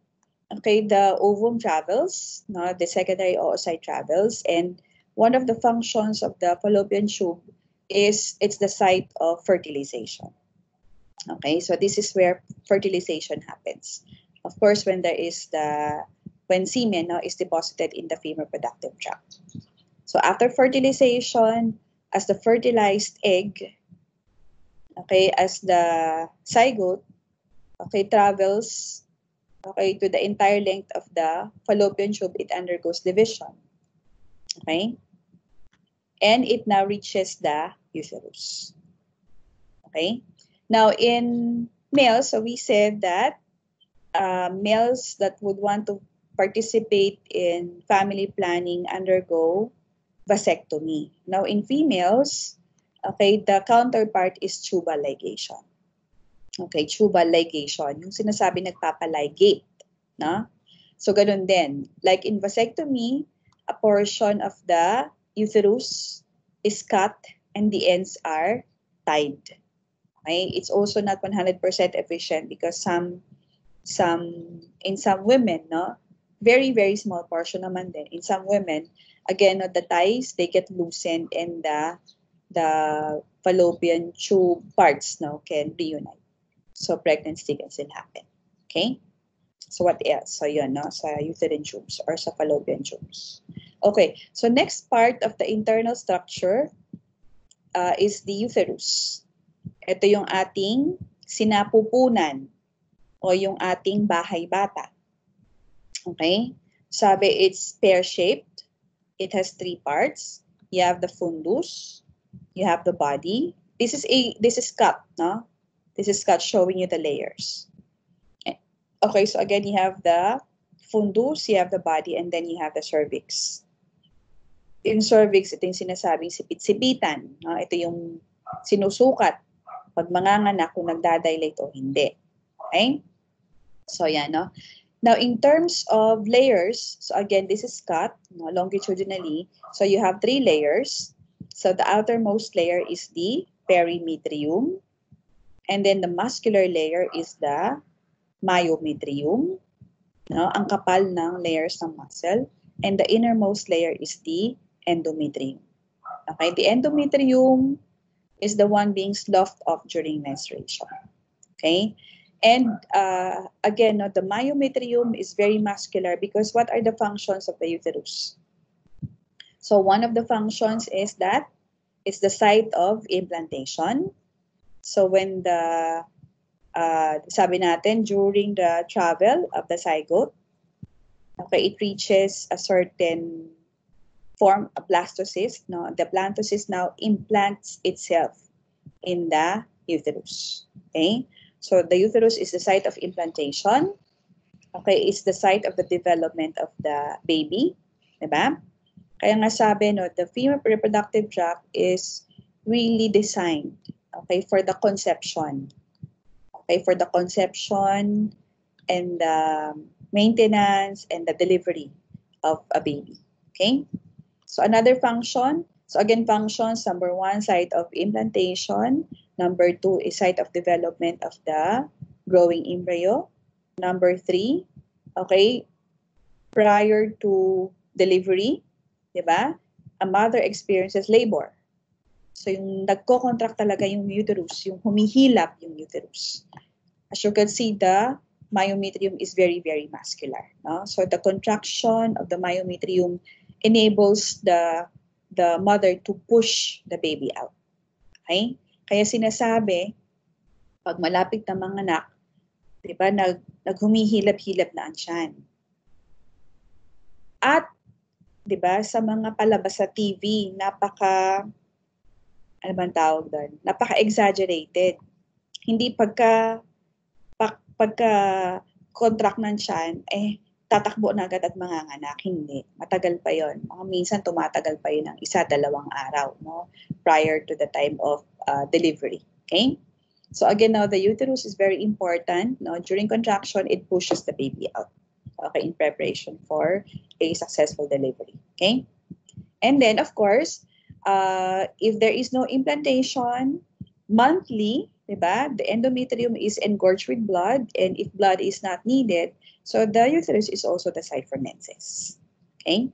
okay, the ovum travels, no, the secondary oocyte travels, and one of the functions of the fallopian tube is it's the site of fertilization. Okay, so this is where fertilization happens. Of course, when semen, no, is deposited in the female reproductive tract. So after fertilization, as the fertilized egg, okay, as the zygote, okay, travels, okay, to the entire length of the fallopian tube, it undergoes division. Okay? And it now reaches the uterus. Okay? Now, in males, so we said that males that would want to participate in family planning undergo vasectomy. Now, in females, okay, the counterpart is tubal ligation. Okay, tubal ligation, yung sinasabi nagpapaligate, no? So, ganun din. Like in vasectomy, a portion of the uterus is cut and the ends are tied. Okay? It's also not 100% efficient because in some women, no, very, very small portion naman din. In some women, again, the ties, they get loosened and the fallopian tube parts can reunite. So pregnancy can still happen. Okay? So what else? So yun, sa uterine tubes or sa fallopian tubes. Okay, so next part of the internal structure is the uterus. Ito yung ating sinapupunan o yung ating bahay bata. Okay? Sabi it's pear-shaped. It has 3 parts. You have the fundus. You have the body. This is cut, no? This is cut showing you the layers. Okay, so again, you have the fundus, you have the body, and then you have the cervix. Yung cervix, ito yung sinasabing sipit-sipitan. No? Ito yung sinusukat pag manganganak kung nagdadilate o hindi. Okay? So, yan, no? Now, in terms of layers, so again, this is cut longitudinally. So, you have 3 layers. So, the outermost layer is the perimetrium. And then the muscular layer is the myometrium. No? Ang kapal ng layers ng muscle. And the innermost layer is the endometrium. Okay, the endometrium is the one being sloughed off during menstruation. Okay, and again, the myometrium is very muscular because what are the functions of the uterus? So one of the functions is that it's the site of implantation. So when sabi natin, during the travel of the zygote, okay, it reaches a certain form, a blastocyst. No? The blastocyst now implants itself in the uterus. Okay? So the uterus is the site of implantation. Okay, it's the site of the development of the baby. Diba? Kaya nga sabi, the female reproductive tract is really designed, okay, for the conception. Okay, for the conception and the maintenance and the delivery of a baby. Okay? So another function, so again functions, number 1, site of implantation. Number 2 is site of development of the growing embryo. Number 3, okay, prior to delivery, diba? A mother experiences labor. So yung nagko-contract talaga yung uterus, yung humihilap yung uterus. As you can see, the myometrium is very, very muscular. No? So the contraction of the myometrium enables the mother to push the baby out. Okay? Kaya sinasabi, pag malapit na manganak, di ba, naghumihilap-hilap na ang tiyan. At, di ba, sa mga palabas sa TV, ano bang tawag doon? Napaka-exaggerated. Hindi pagka contract ng tiyan, tatakbo na agad at manganganak. Hindi. Matagal pa yon. Minsan tumatagal pa yun ng 1-2 araw, no? Prior to the time of delivery. Okay? So again, now the uterus is very important. No? During contraction, it pushes the baby out. Okay, in preparation for a successful delivery. Okay? And then, of course, if there is no implantation, monthly, diba, the endometrium is engorged with blood, and if blood is not needed, so the uterus is also the site for menses. Okay?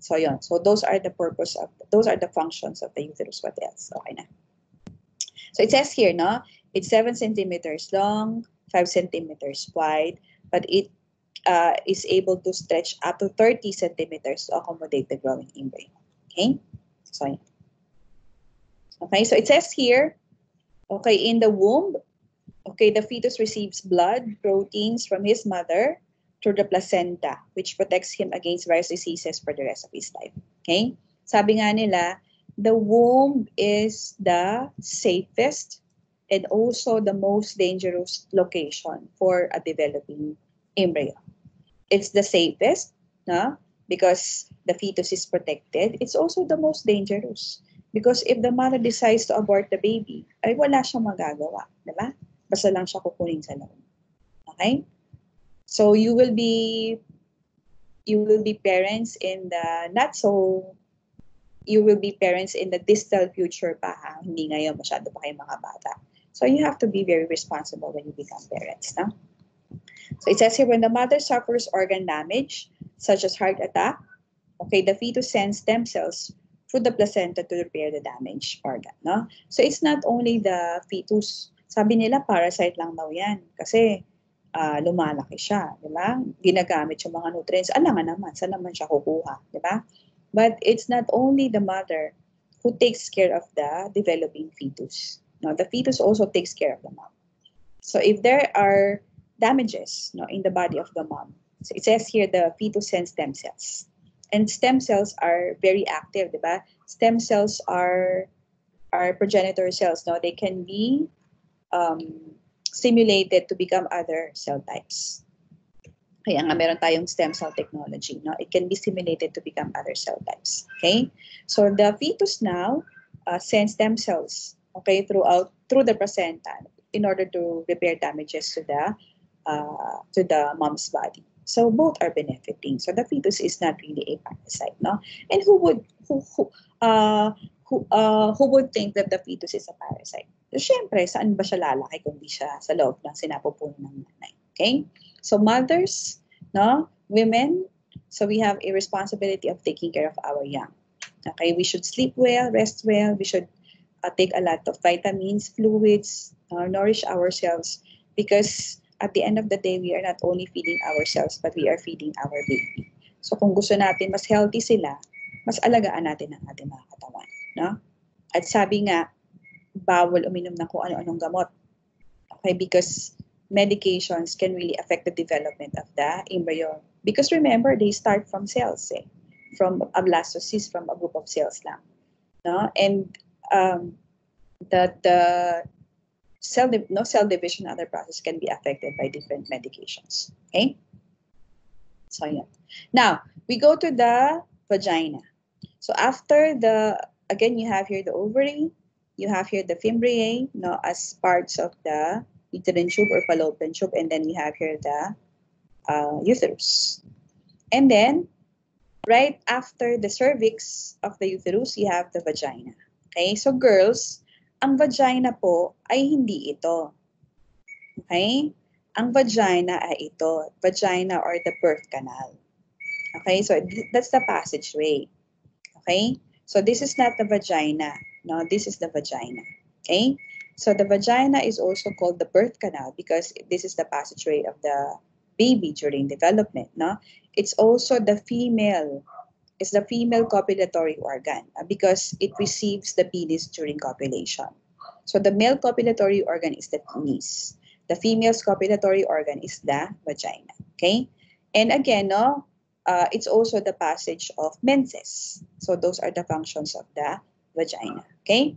So yun. So those are the functions of the uterus. What else? Okay na. So it says here, no? It's 7 centimeters long, 5 centimeters wide, but it is able to stretch up to 30 centimeters to accommodate the growing embryo. Okay? So yun. Okay, so it says here, okay, in the womb, okay, the fetus receives blood, proteins from his mother through the placenta, which protects him against various diseases for the rest of his life. Okay? Sabi nga nila, the womb is the safest and also the most dangerous location for a developing embryo. It's the safest, no? Because the fetus is protected. It's also the most dangerous. Because if the mother decides to abort the baby, ay wala siyang magagawa, diba? Basta lang siya kukunin sa loob. Okay? So you will be parents in the distal future pa, ha? Hindi ngayon, masyado pa kayo mga bata. So you have to be very responsible when you become parents, no? So it says here, when the mother suffers organ damage, such as heart attack, okay, the fetus sends stem cells through the placenta to repair the damaged organ, no? So it's not only the fetus. Sabi nila parasite lang daw yan kasi lumalaki siya, di ba? Ginagamit yung mga nutrients. Alangan naman, saan naman siya kukuha, di ba? But it's not only the mother who takes care of the developing fetus. No, the fetus also takes care of the mom. So if there are damages, no, in the body of the mom, so it says here the fetus sends stem cells. And stem cells are very active, di ba? Stem cells are progenitor cells, no? They can be stimulated to become other cell types. Kaya nga meron tayong stem cell technology, no? It can be stimulated to become other cell types, okay? So the fetus now sends stem cells, okay, through the placenta in order to repair damages to the mom's body. So both are benefiting. So the fetus is not really a parasite, no? And who would think that the fetus is a parasite? So, syempre, saan ba siya lalaki kung di siya sa loob ng sinapupuno ng nanay? Okay? So mothers, no, women, so we have a responsibility of taking care of our young. Okay, we should sleep well, rest well. We should take a lot of vitamins, fluids, nourish ourselves, because at the end of the day, we are not only feeding ourselves, but we are feeding our baby. So kung gusto natin mas healthy sila, mas alagaan natin ang ating mga katawan, no? At sabi nga, bawal uminom ng kung ano-anong gamot. Okay, because medications can really affect the development of the embryo. Because remember, they start from cells, from a blastocyst, from a group of cells lang, no? And the cell division, other process can be affected by different medications. Okay. So yeah. Now we go to the vagina. So after again, you have here the ovary, you have here the fimbriae, no, as parts of the uterine tube or fallopian tube, and then you have here the uterus. And then right after the cervix of the uterus, you have the vagina. Okay, so girls, ang vagina po ay hindi ito. Okay? Ang vagina ay ito. Vagina or the birth canal. Okay, so that's the passageway. Okay? So this is not the vagina. No, this is the vagina. Okay? So the vagina is also called the birth canal because this is the passageway of the baby during development. No? It's also the female. It's the female copulatory organ because it receives the penis during copulation. So the male copulatory organ is the penis. The female's copulatory organ is the vagina. Okay? And again, no, it's also the passage of menses. So those are the functions of the vagina. Okay?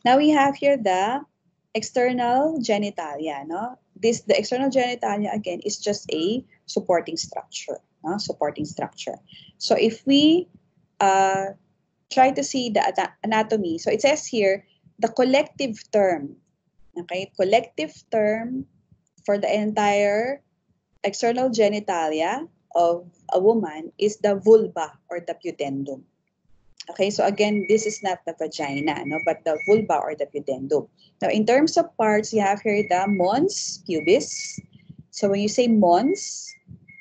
Now we have here the external genitalia. No? The external genitalia again is just a supporting structure. No? Supporting structure. So if we try to see the anatomy, so it says here the collective term. Okay, collective term for the entire external genitalia of a woman is the vulva or the pudendum. Okay, so again, this is not the vagina, no, but the vulva or the pudendum. Now, in terms of parts, you have here the mons pubis. So when you say mons,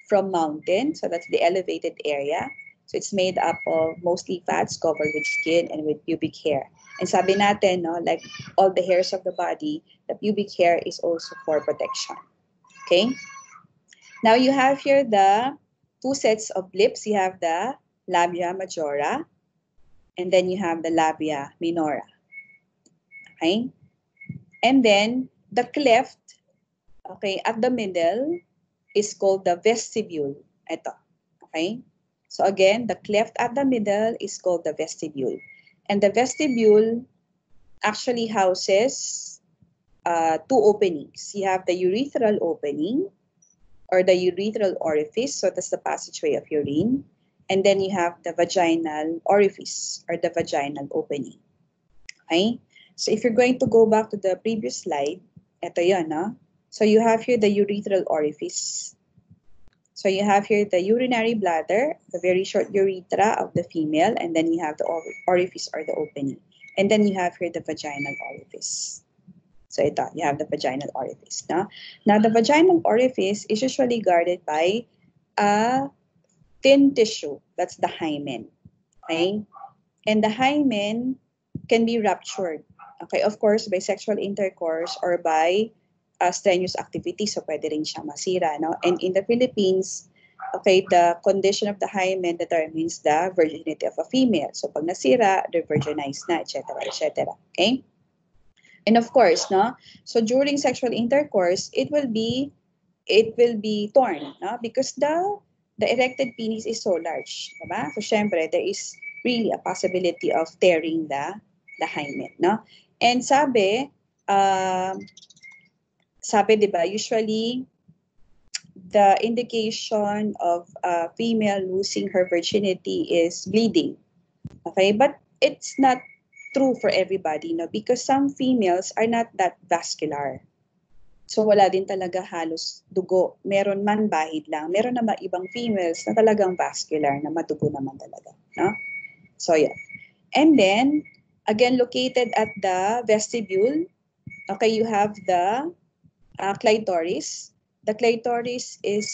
from mountain, so that's the elevated area. So it's made up of mostly fats covered with skin and with pubic hair. And sabi natin, no, like all the hairs of the body, the pubic hair is also for protection. Okay? Now you have here the two sets of lips. You have the labia majora, and then you have the labia minora. Okay? And then the cleft, okay, at the middle is called the vestibule. Ito. Okay? So again, the cleft at the middle is called the vestibule. And the vestibule actually houses two openings. You have the urethral opening or the urethral orifice. So that's the passageway of urine. And then you have the vaginal orifice or the vaginal opening. Okay? So if you're going to go back to the previous slide, ito yun, no? So you have here the urethral orifice. So you have here the urinary bladder, the very short urethra of the female, and then you have the orifice or the opening. And then you have here the vaginal orifice. So ito, you have the vaginal orifice. No? Now the vaginal orifice is usually guarded by a thin tissue. That's the hymen. Okay? And the hymen can be ruptured. Okay, of course, by sexual intercourse or by strenuous activity. So, pwede rin siyang masira. No? And in the Philippines, okay, the condition of the hymen determines the virginity of a female. So, pag nasira, they're virginized na, etc., etc. Okay? And of course, no? So, during sexual intercourse, it will be torn, no? Because the erected penis is so large, diba? So, syempre, there is really a possibility of tearing the hymen, no? And sabi, diba, usually the indication of a female losing her virginity is bleeding. Okay, but it's not true for everybody, no? Because some females are not that vascular. So wala din talaga halos dugo. Meron man bahid lang. Meron naman ibang females na talagang vascular, na madugo naman talaga, no? So yeah. And then, again, located at the vestibule, okay, you have the clitoris. The clitoris is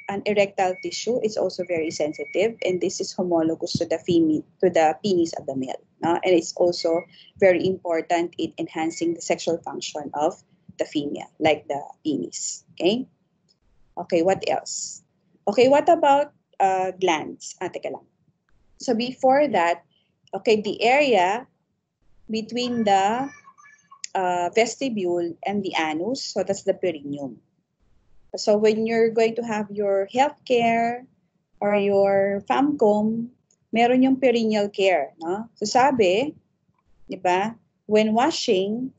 an erectile tissue. It's also very sensitive, and this is homologous to the penis of the male. No? And it's also very important in enhancing the sexual function of the female, like the penis. Okay? Okay, what else? Okay, what about glands? Teka lang. So before that, okay, the area between the vestibule and the anus, so that's the perineum. So when you're going to have your healthcare or your FAMCOM, meron yung perineal care, no? So sabi, di ba, when washing,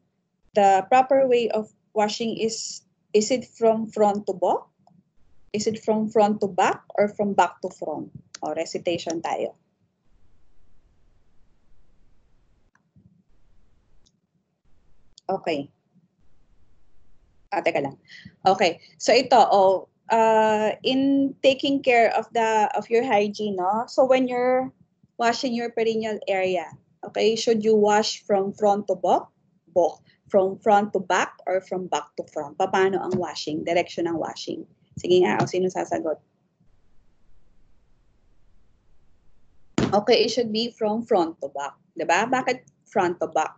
the proper way of washing is it from front to back? Is it from front to back or from back to front? O, recitation tayo. Okay. Teka lang. Okay. So ito, in taking care of your hygiene, no? So when you're washing your perineal area, okay, should you wash from front to back? From front to back or from back to front? Paano ang washing? Direction ng washing. Sige nga, sino sasagot? Okay, it should be from front to back. Diba? Bakit front to back?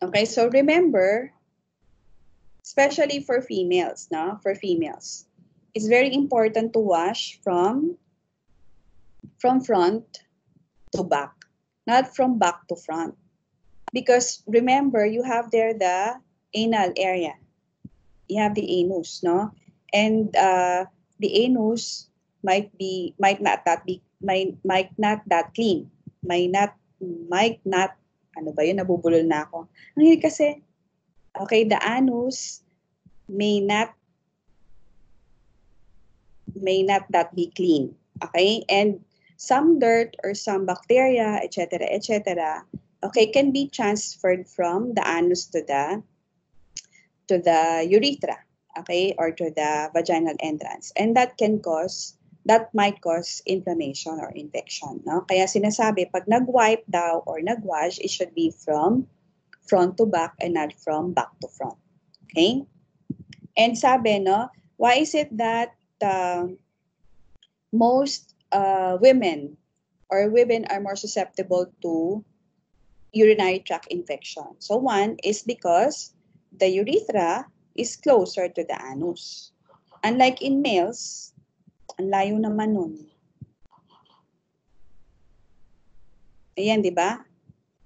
Okay, so remember, especially for females, no? For females, it's very important to wash from front to back, not from back to front. Because remember, you have there the anal area. You have the anus, no? And the anus might not that clean. Might not, ano ba yun, nabubulol na ako. Ang kasi, okay, the anus may not that be clean. Okay? And some dirt or some bacteria, etc., okay, can be transferred from the anus to the urethra, okay, or to the vaginal entrance. And that might cause inflammation or infection, no? Kaya sinasabi, pag nag-wipe daw or nag-wash, it should be from front to back and not from back to front. Okay? And sabi, no, why is it that most women are more susceptible to urinary tract infection? So one is because the urethra is closer to the anus. Unlike in males, ang layo naman nun. Ayan, di ba?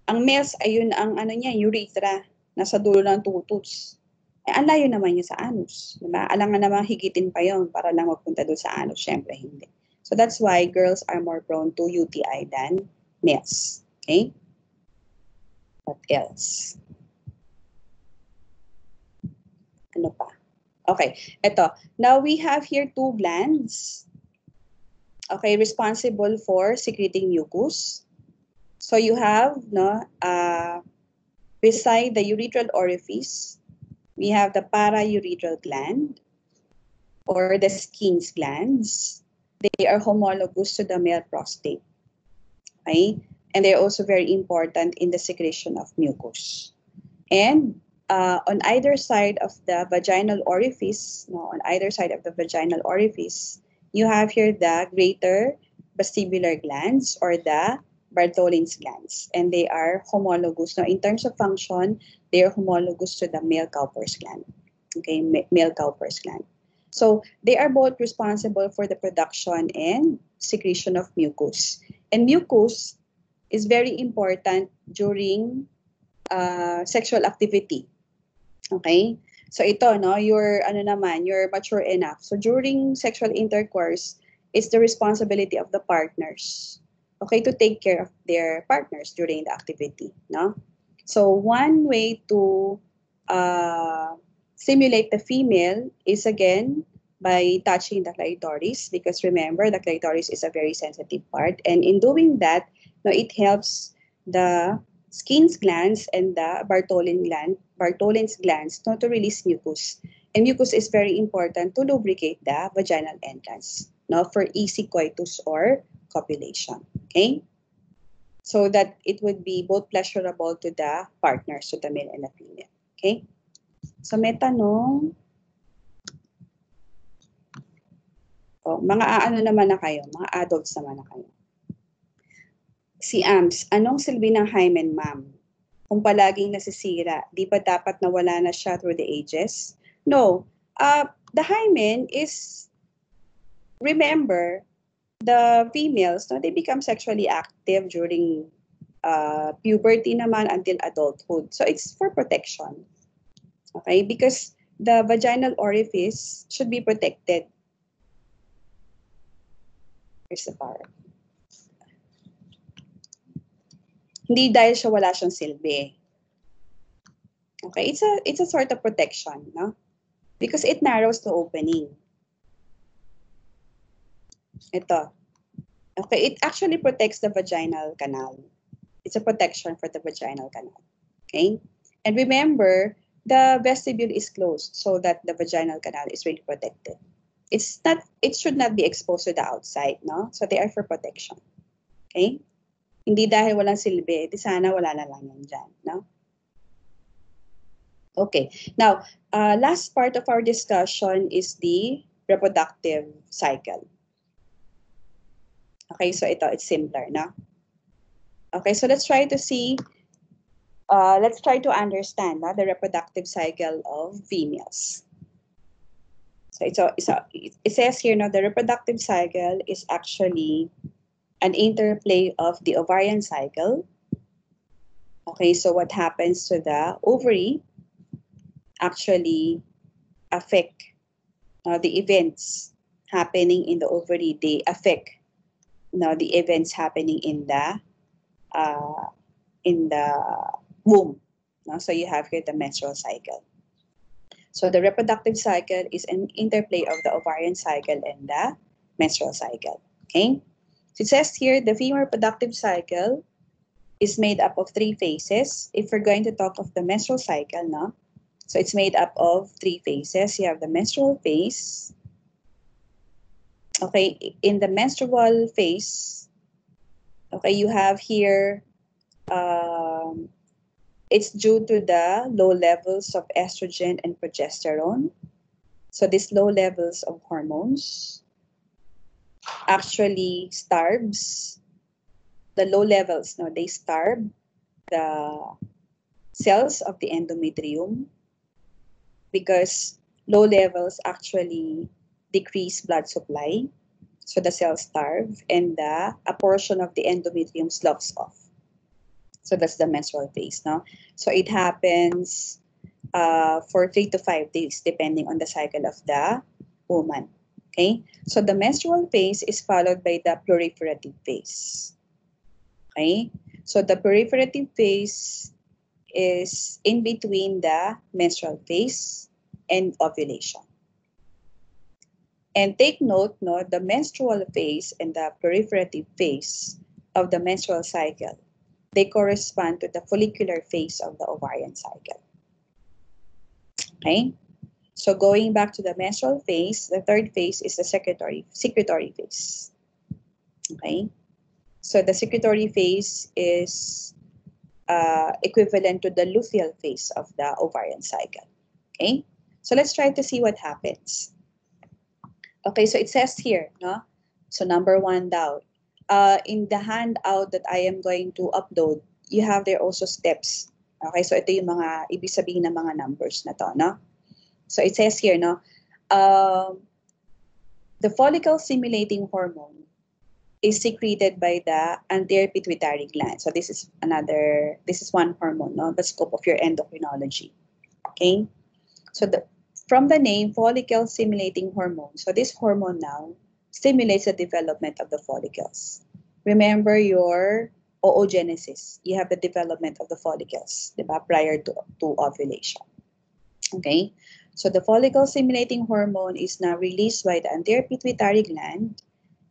Ang males, ayun ang urethra, nasa dulo ng tutus. Ang layo naman niya sa anus. Di ba? Alangan naman higitin pa yon para lang magpunta doon sa anus. Siyempre, hindi. So that's why girls are more prone to UTI than males. Okay? What else? Ano pa? Okay, eto. Now we have here two glands. Okay, responsible for secreting mucus. So you have, no, beside the urethral orifice, we have the paraurethral gland or the Skin's glands. They are homologous to the male prostate. Okay? And they're also very important in the secretion of mucus. And on either side of the vaginal orifice, no, on either side of the vaginal orifice, you have here the greater vestibular glands or the Bartholin's glands, and they are homologous. Now, in terms of function, they are homologous to the male Cowper's gland. Okay, male Cowper's gland. So they are both responsible for the production and secretion of mucus. And mucus is very important during sexual activity. Okay? So ito, no, you're mature enough. So during sexual intercourse, it's the responsibility of the partners, okay, to take care of their partners during the activity, no? So one way to stimulate the female is again by touching the clitoris, because remember, the clitoris is a very sensitive part, and in doing that, no, it helps the skin's glands and the Bartholin's glands not to release mucus. And mucus is very important to lubricate the vaginal entrance, no, for easy coitus or copulation. Okay? So that it would be both pleasurable to the partners, to the male and the female. Okay? So may tanong. Oh, mga ano naman na kayo, mga adults naman na kayo. Si Ams, anong silbi ng hymen, ma'am? Kung palaging nasisira, di ba dapat nawala na siya through the ages? No. The hymen is, remember, the females, no, they become sexually active during puberty naman until adulthood. So it's for protection. Okay? Because the vaginal orifice should be protected. Here's the part. Hindi dahil siya wala siyang silbi. Okay, it's a sort of protection, no? Because it narrows the opening. Ito. Okay, it actually protects the vaginal canal. It's a protection for the vaginal canal. Okay? And remember, the vestibule is closed so that the vaginal canal is really protected. It should not be exposed to the outside, no? So they are for protection. Okay? Hindi dahil walang silbi, di sana wala na lang yan dyan, no? Okay. Now, last part of our discussion is the reproductive cycle. Okay, so ito, it's simpler, no? Okay, so let's try to see, let's try to understand the reproductive cycle of females. So it says here, no, the reproductive cycle is actually an interplay of the ovarian cycle. Okay, so what happens to the ovary actually affect the events happening in the ovary. They affect the events happening in the womb. No? So you have here the menstrual cycle. So the reproductive cycle is an interplay of the ovarian cycle and the menstrual cycle. Okay. So it says here the female reproductive cycle is made up of 3 phases. If we're going to talk of the menstrual cycle, no? So it's made up of 3 phases. You have the menstrual phase. Okay, in the menstrual phase, okay, you have here, it's due to the low levels of estrogen and progesterone. So these low levels of hormones actually starves the low levels, no, they starve the cells of the endometrium, because low levels actually decrease blood supply. So the cells starve and a portion of the endometrium sloughs off. So that's the menstrual phase, no? So it happens for 3 to 5 days, depending on the cycle of the woman. Okay, so the menstrual phase is followed by the proliferative phase. Okay, so the proliferative phase is in between the menstrual phase and ovulation. And take note, no, the menstrual phase and the proliferative phase of the menstrual cycle, they correspond to the follicular phase of the ovarian cycle. Okay. So going back to the menstrual phase, the 3rd phase is the secretory phase. Okay, so the secretory phase is equivalent to the luteal phase of the ovarian cycle. Okay, so let's try to see what happens. Okay, so it says here, no? So number one daw, in the handout that I am going to upload, you have there also steps. Okay, so ito yung mga ibig sabihin ng mga numbers na to, no? So it says here, no? The follicle stimulating hormone is secreted by the anterior pituitary gland. So this is one hormone, no? The scope of your endocrinology. Okay, so from the name follicle stimulating hormone, so this hormone now stimulates the development of the follicles. Remember your oogenesis. You have the development of the follicles, diba, prior to ovulation. Okay, so the follicle stimulating hormone is now released by the anterior pituitary gland,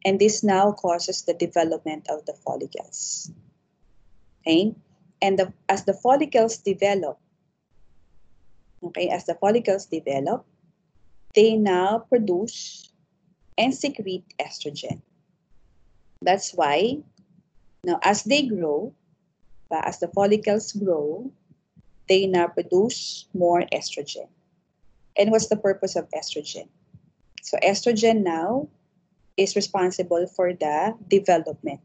and this now causes the development of the follicles. Okay, and as the follicles develop, they now produce and secrete estrogen. That's why now as they grow, as the follicles grow, they now produce more estrogen. And what's the purpose of estrogen? So estrogen now is responsible for the development,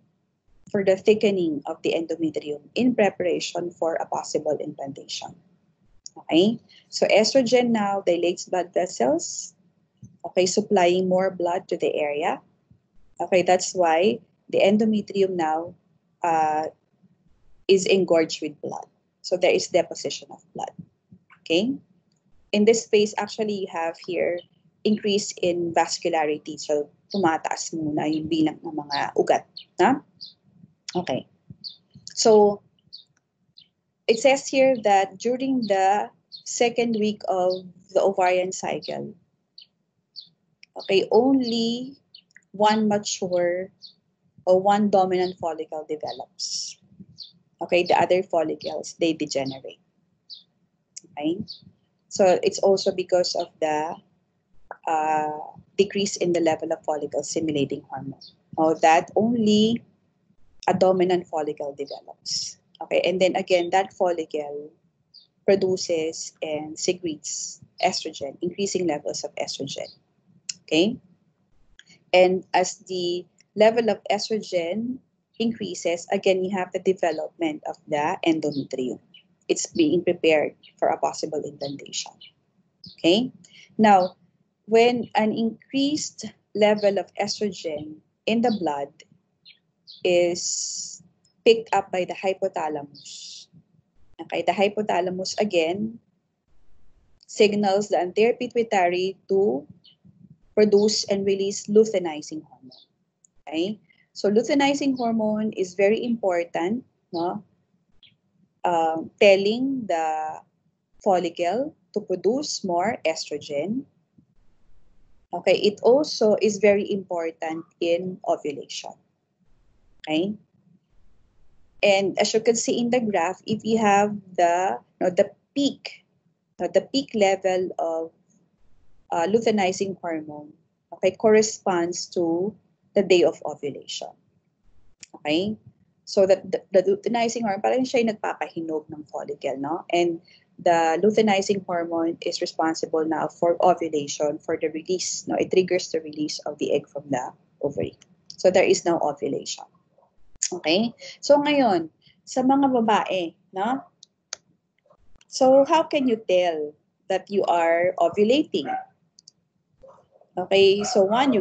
for the thickening of the endometrium in preparation for a possible implantation. Okay, so estrogen now dilates blood vessels, okay, supplying more blood to the area. Okay, that's why the endometrium now is engorged with blood. So there is deposition of blood. Okay, in this phase, actually, you have here increase in vascularity. So tumataas muna yung bilang ng mga ugat. Na? Okay, so it says here that during the second week of the ovarian cycle, okay, only one mature or one dominant follicle develops. Okay, the other follicles, they degenerate. Okay, so it's also because of the decrease in the level of follicle stimulating hormone. That only a dominant follicle develops. Okay, and then again, that follicle produces and secretes estrogen, increasing levels of estrogen. Okay, and as the level of estrogen increases, again, you have the development of the endometrium. It's being prepared for a possible implantation. Okay, now, when an increased level of estrogen in the blood is picked up by the hypothalamus, okay, the hypothalamus again signals the anterior pituitary to produce and release luteinizing hormone. Okay, so luteinizing hormone is very important, no? Telling the follicle to produce more estrogen. Okay, it also is very important in ovulation. Okay, and as you can see in the graph, if you have the peak level of luteinizing hormone, okay, corresponds to the day of ovulation. Okay, so that the luteinizing hormone, parang siya yung nagpapahinog ng follicle, no? And the luteinizing hormone is responsible now for ovulation, for the release, no? It triggers the release of the egg from the ovary. So there is now ovulation. Okay, so ngayon, sa mga babae, no? So how can you tell that you are ovulating? Okay, so one,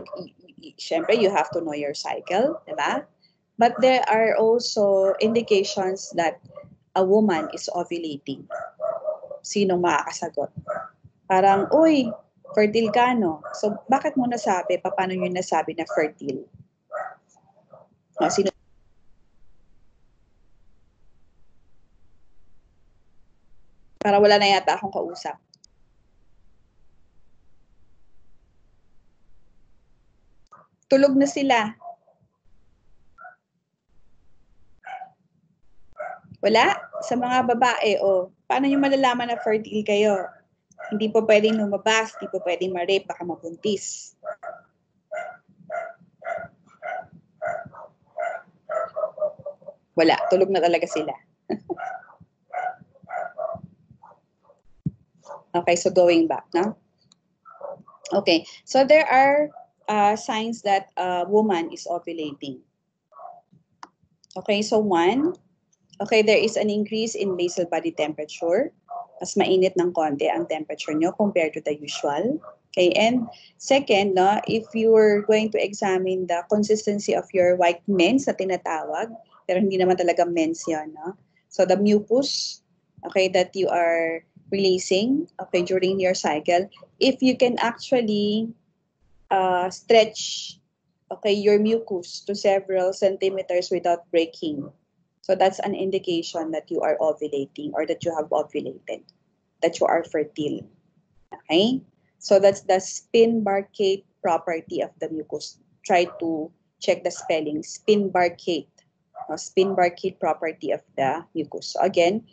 syempre, you have to know your cycle, diba? But there are also indications that a woman is ovulating. Sinong makakasagot? Parang, uy, fertile ka, no? So, bakit mo nasabi? Paano nyo nasabi na fertile? Sino? Para wala na yata akong kausap. Tulog na sila. Wala? Sa mga babae, paano nyo malalaman na fertile kayo? Hindi po pwedeng lumabas, hindi po pwedeng ma-rape, baka mabuntis. Wala, tulog na talaga sila. Okay, so going back, no? Okay, so there are signs that a woman is ovulating. Okay, so one, okay, there is an increase in basal body temperature. Mas mainit ng konti ang temperature nyo compared to the usual. Okay, and second, no, if you're going to examine the consistency of your white mens na tinatawag, pero hindi naman talaga mens yan, no? So the mucus, okay, that you are releasing, okay, during your cycle, if you can actually stretch, okay, your mucus to several centimeters without breaking, so that's an indication that you are ovulating or that you have ovulated, that you are fertile. Okay? So that's the spin-barcate property of the mucus. Try to check the spelling. Spin-barcate. Spin-barcate property of the mucus. So again,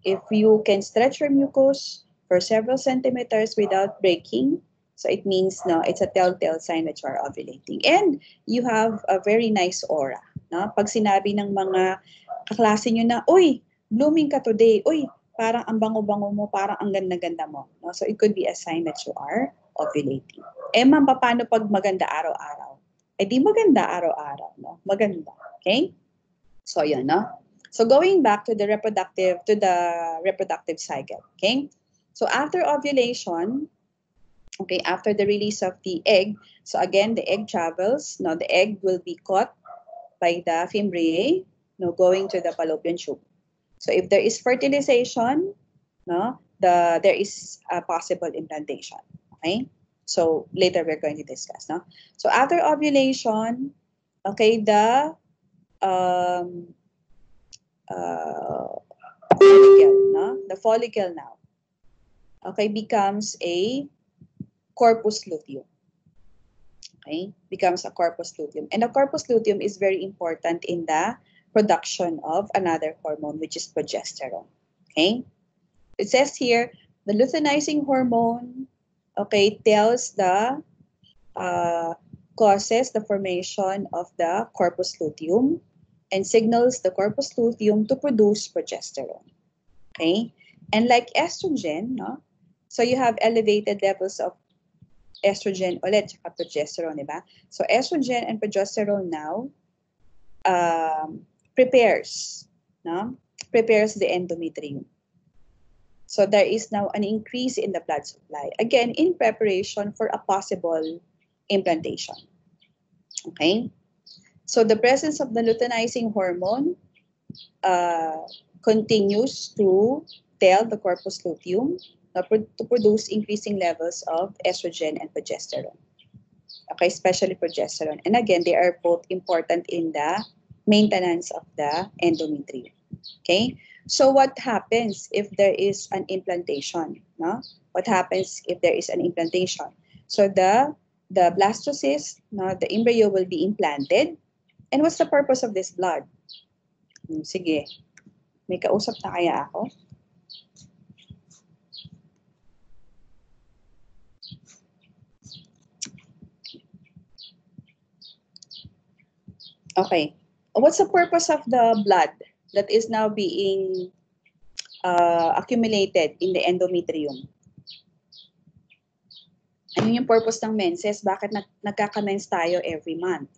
if you can stretch your mucus for several centimeters without breaking, so it means no, it's a telltale sign that you are ovulating. And you have a very nice aura. No? Pag sinabi ng mga kaklase nyo na, uy, blooming ka today, uy, parang ang bango-bango mo, parang ang ganda-ganda mo. No? So it could be a sign that you are ovulating. Eh ma'am, paano pag maganda araw-araw? Eh di maganda araw-araw, no? Maganda. Okay? So yun, no? So going back to the reproductive cycle, okay? So after ovulation, okay, after the release of the egg, so again the egg travels, no, the egg will be caught by the fimbriae, no, going to the fallopian tube. So if there is fertilization, no, there is a possible implantation. Okay, so later we're going to discuss. No, so after ovulation, okay, the follicle, no, the follicle now, okay, becomes a corpus luteum. Okay, becomes a corpus luteum, and the corpus luteum is very important in the production of another hormone, which is progesterone. Okay, it says here the luteinizing hormone, okay, tells the causes the formation of the corpus luteum and signals the corpus luteum to produce progesterone. Okay, and like estrogen, no, so you have elevated levels of estrogen ulit tsaka progesterone, diba? So estrogen and progesterone now prepares the endometrium. So there is now an increase in the blood supply, again in preparation for a possible implantation. Okay, so the presence of the luteinizing hormone continues to tell the corpus luteum to produce increasing levels of estrogen and progesterone. Okay, especially progesterone. And again, they are both important in the maintenance of the endometrium. Okay, so what happens if there is an implantation? No? What happens if there is an implantation? So the blastocyst, no, the embryo will be implanted. And what's the purpose of this blood? Sige, may kausap na kaya ako? Okay. What's the purpose of the blood that is now being accumulated in the endometrium? Ano yung purpose ng menses? Bakit nagkaka-mens tayo every month?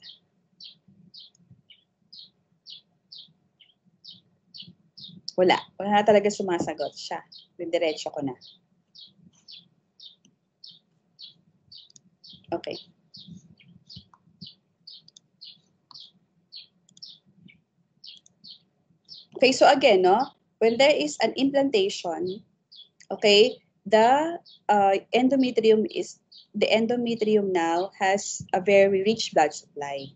Wala. Wala na talaga sumasagot siya. Diretso ko na. Okay. Okay, so again, no, when there is an implantation, okay, the endometrium now has a very rich blood supply.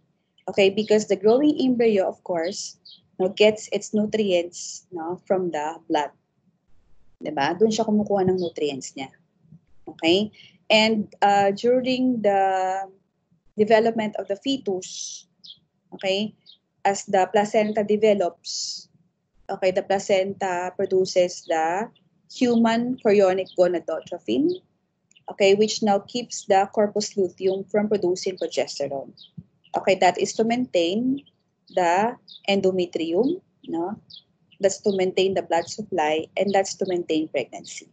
Okay, because the growing embryo, of course, no, gets its nutrients, no, from the blood. Diba? Doon siya kumukuha ng nutrients niya. Okay? And during the development of the fetus, okay, as the placenta develops, okay, the placenta produces the human chorionic gonadotrophin, okay, which now keeps the corpus luteum from producing progesterone. Okay, that is to maintain the endometrium, no? That's to maintain the blood supply, and that's to maintain pregnancy.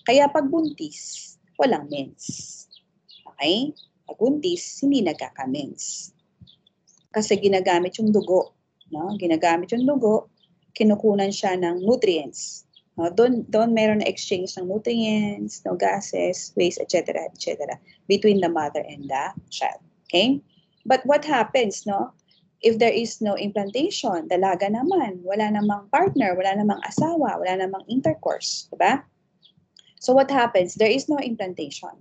Kaya pag buntis, walang mens. Okay? Pag buntis, hindi nagkaka-mens. Kasi ginagamit yung dugo. No? Ginagamit yung dugo, kinukunan siya ng nutrients. No? Doon meron na exchange ng nutrients, no, gases, waste, etc., etc., between the mother and the child. Okay? But what happens, no? If there is no implantation, dalaga naman, wala namang partner, wala namang asawa, wala namang intercourse, diba? So what happens? There is no implantation.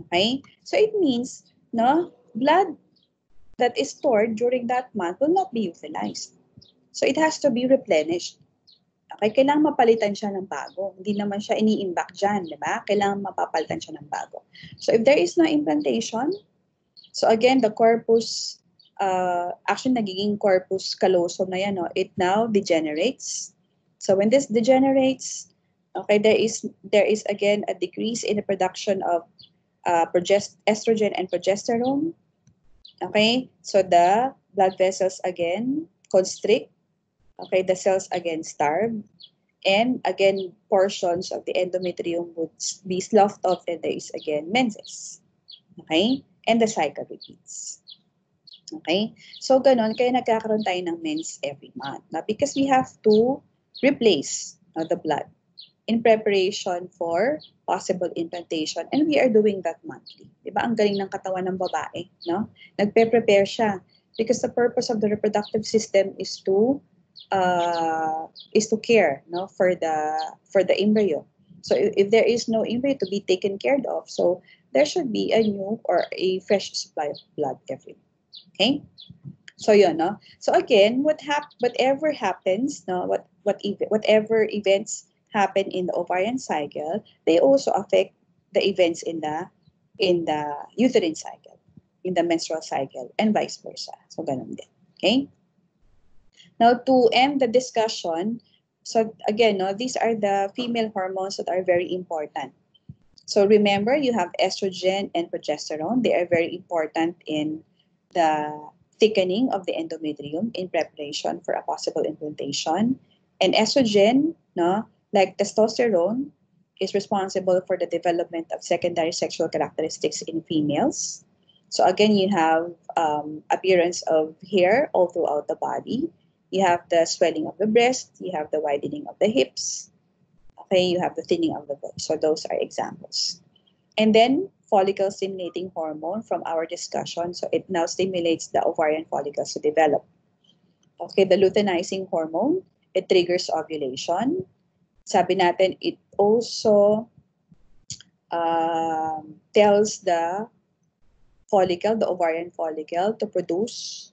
Okay? So it means, no, blood that is stored during that month will not be utilized. So it has to be replenished. Okay? Kailangan mapalitan siya ng bago. Hindi naman siya ini-imbak dyan, di ba? Kailangan mapapalitan siya ng bago. So if there is no implantation, so again, the corpus, actually nagiging corpus callosum na yan, no? It now degenerates. So when this degenerates, okay, there is again a decrease in the production of estrogen and progesterone. Okay, so the blood vessels again constrict. Okay, the cells again starve. And again, portions of the endometrium would be sloughed off and there is again menses. Okay, and the cycle repeats. Okay, so ganon, kaya nagkakaroon tayo ng mens every month. Now, because we have to replace the blood in preparation for possible implantation. And we are doing that monthly. Diba? Ang galing ng katawan ng babae. No? Nagpe-prepare siya. Because the purpose of the reproductive system is to care, no, for the embryo. So if there is no embryo to be taken care of, so there should be a new or a fresh supply of blood every month. Okay? So yun, no? So again, whatever happens, no, whatever events happen in the ovarian cycle, they also affect the events in the uterine cycle, in the menstrual cycle, and vice versa. So ganun din. Okay? Now to end the discussion, so again, no, these are the female hormones that are very important. So remember, you have estrogen and progesterone. They are very important in the thickening of the endometrium in preparation for a possible implantation. And estrogen, no, like testosterone, is responsible for the development of secondary sexual characteristics in females. So again, you have appearance of hair all throughout the body. You have the swelling of the breast. You have the widening of the hips. Okay, you have the thinning of the body. So those are examples. And then follicle stimulating hormone from our discussion. So it now stimulates the ovarian follicles to develop. Okay, the luteinizing hormone, it triggers ovulation. Sabi natin, it also tells the follicle, the ovarian follicle, to produce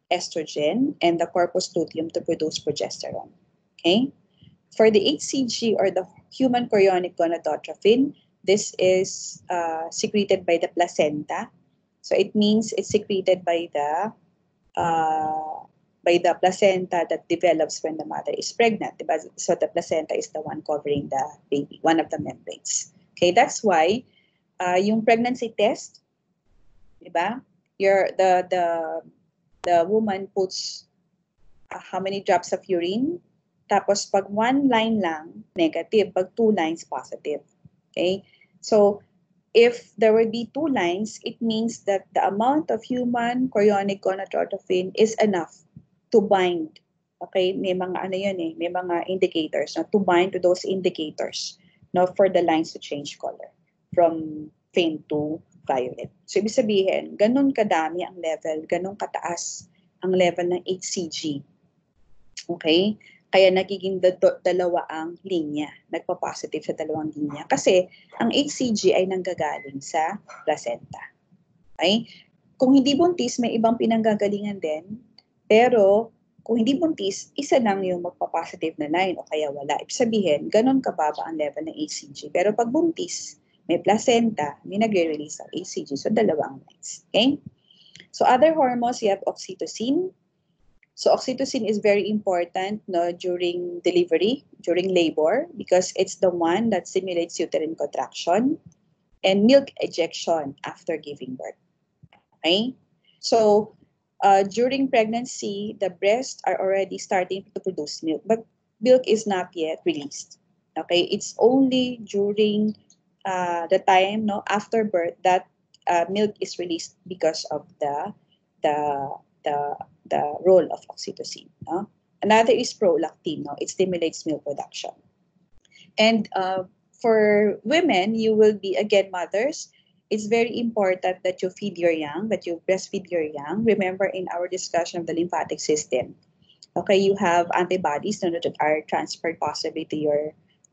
estrogen and the corpus luteum to produce progesterone. Okay? For the HCG or the human chorionic gonadotrophin, this is secreted by the placenta. So it means it's secreted by the placenta that develops when the mother is pregnant. So the placenta is the one covering the baby, one of the membranes. Okay, that's why yung pregnancy test, diba? The woman puts how many drops of urine. Tapos pag 1 line lang, negative. Pag 2 lines, positive. Okay? So if there will be 2 lines, it means that the amount of human chorionic gonadotrophin is enough to bind. Okay? May mga may mga indicators to bind to those indicators, no, for the lines to change color from faint to violet. So ibig sabihin, ganun kadami ang level, ganun kataas ang level ng HCG. Okay? Kaya nagiging dalawa ang linya. Nagpa-positive sa dalawang linya. Kasi ang HCG ay nanggagaling sa placenta. Okay? Kung hindi buntis, may ibang pinanggagalingan din. Pero kung hindi buntis, isa lang yung magpa-positive na line o kaya wala. Ibig sabihin, ganun kababa ang level ng HCG. Pero pag buntis, may placenta, may nagre-release ng HCG. So dalawang lines. Okay? So other hormones, you have oxytocin. So oxytocin is very important, no, during delivery, during labor, because it's the one that stimulates uterine contraction and milk ejection after giving birth. Okay? So during pregnancy, the breasts are already starting to produce milk, but milk is not yet released. Okay, it's only during the time, no, after birth that milk is released because of the the the role of oxytocin. No? Another is prolactin. No, it stimulates milk production. And for women, you will be again mothers. It's very important that you feed your young, that you breastfeed your young. Remember in our discussion of the lymphatic system, okay, you have antibodies that are transferred possibly to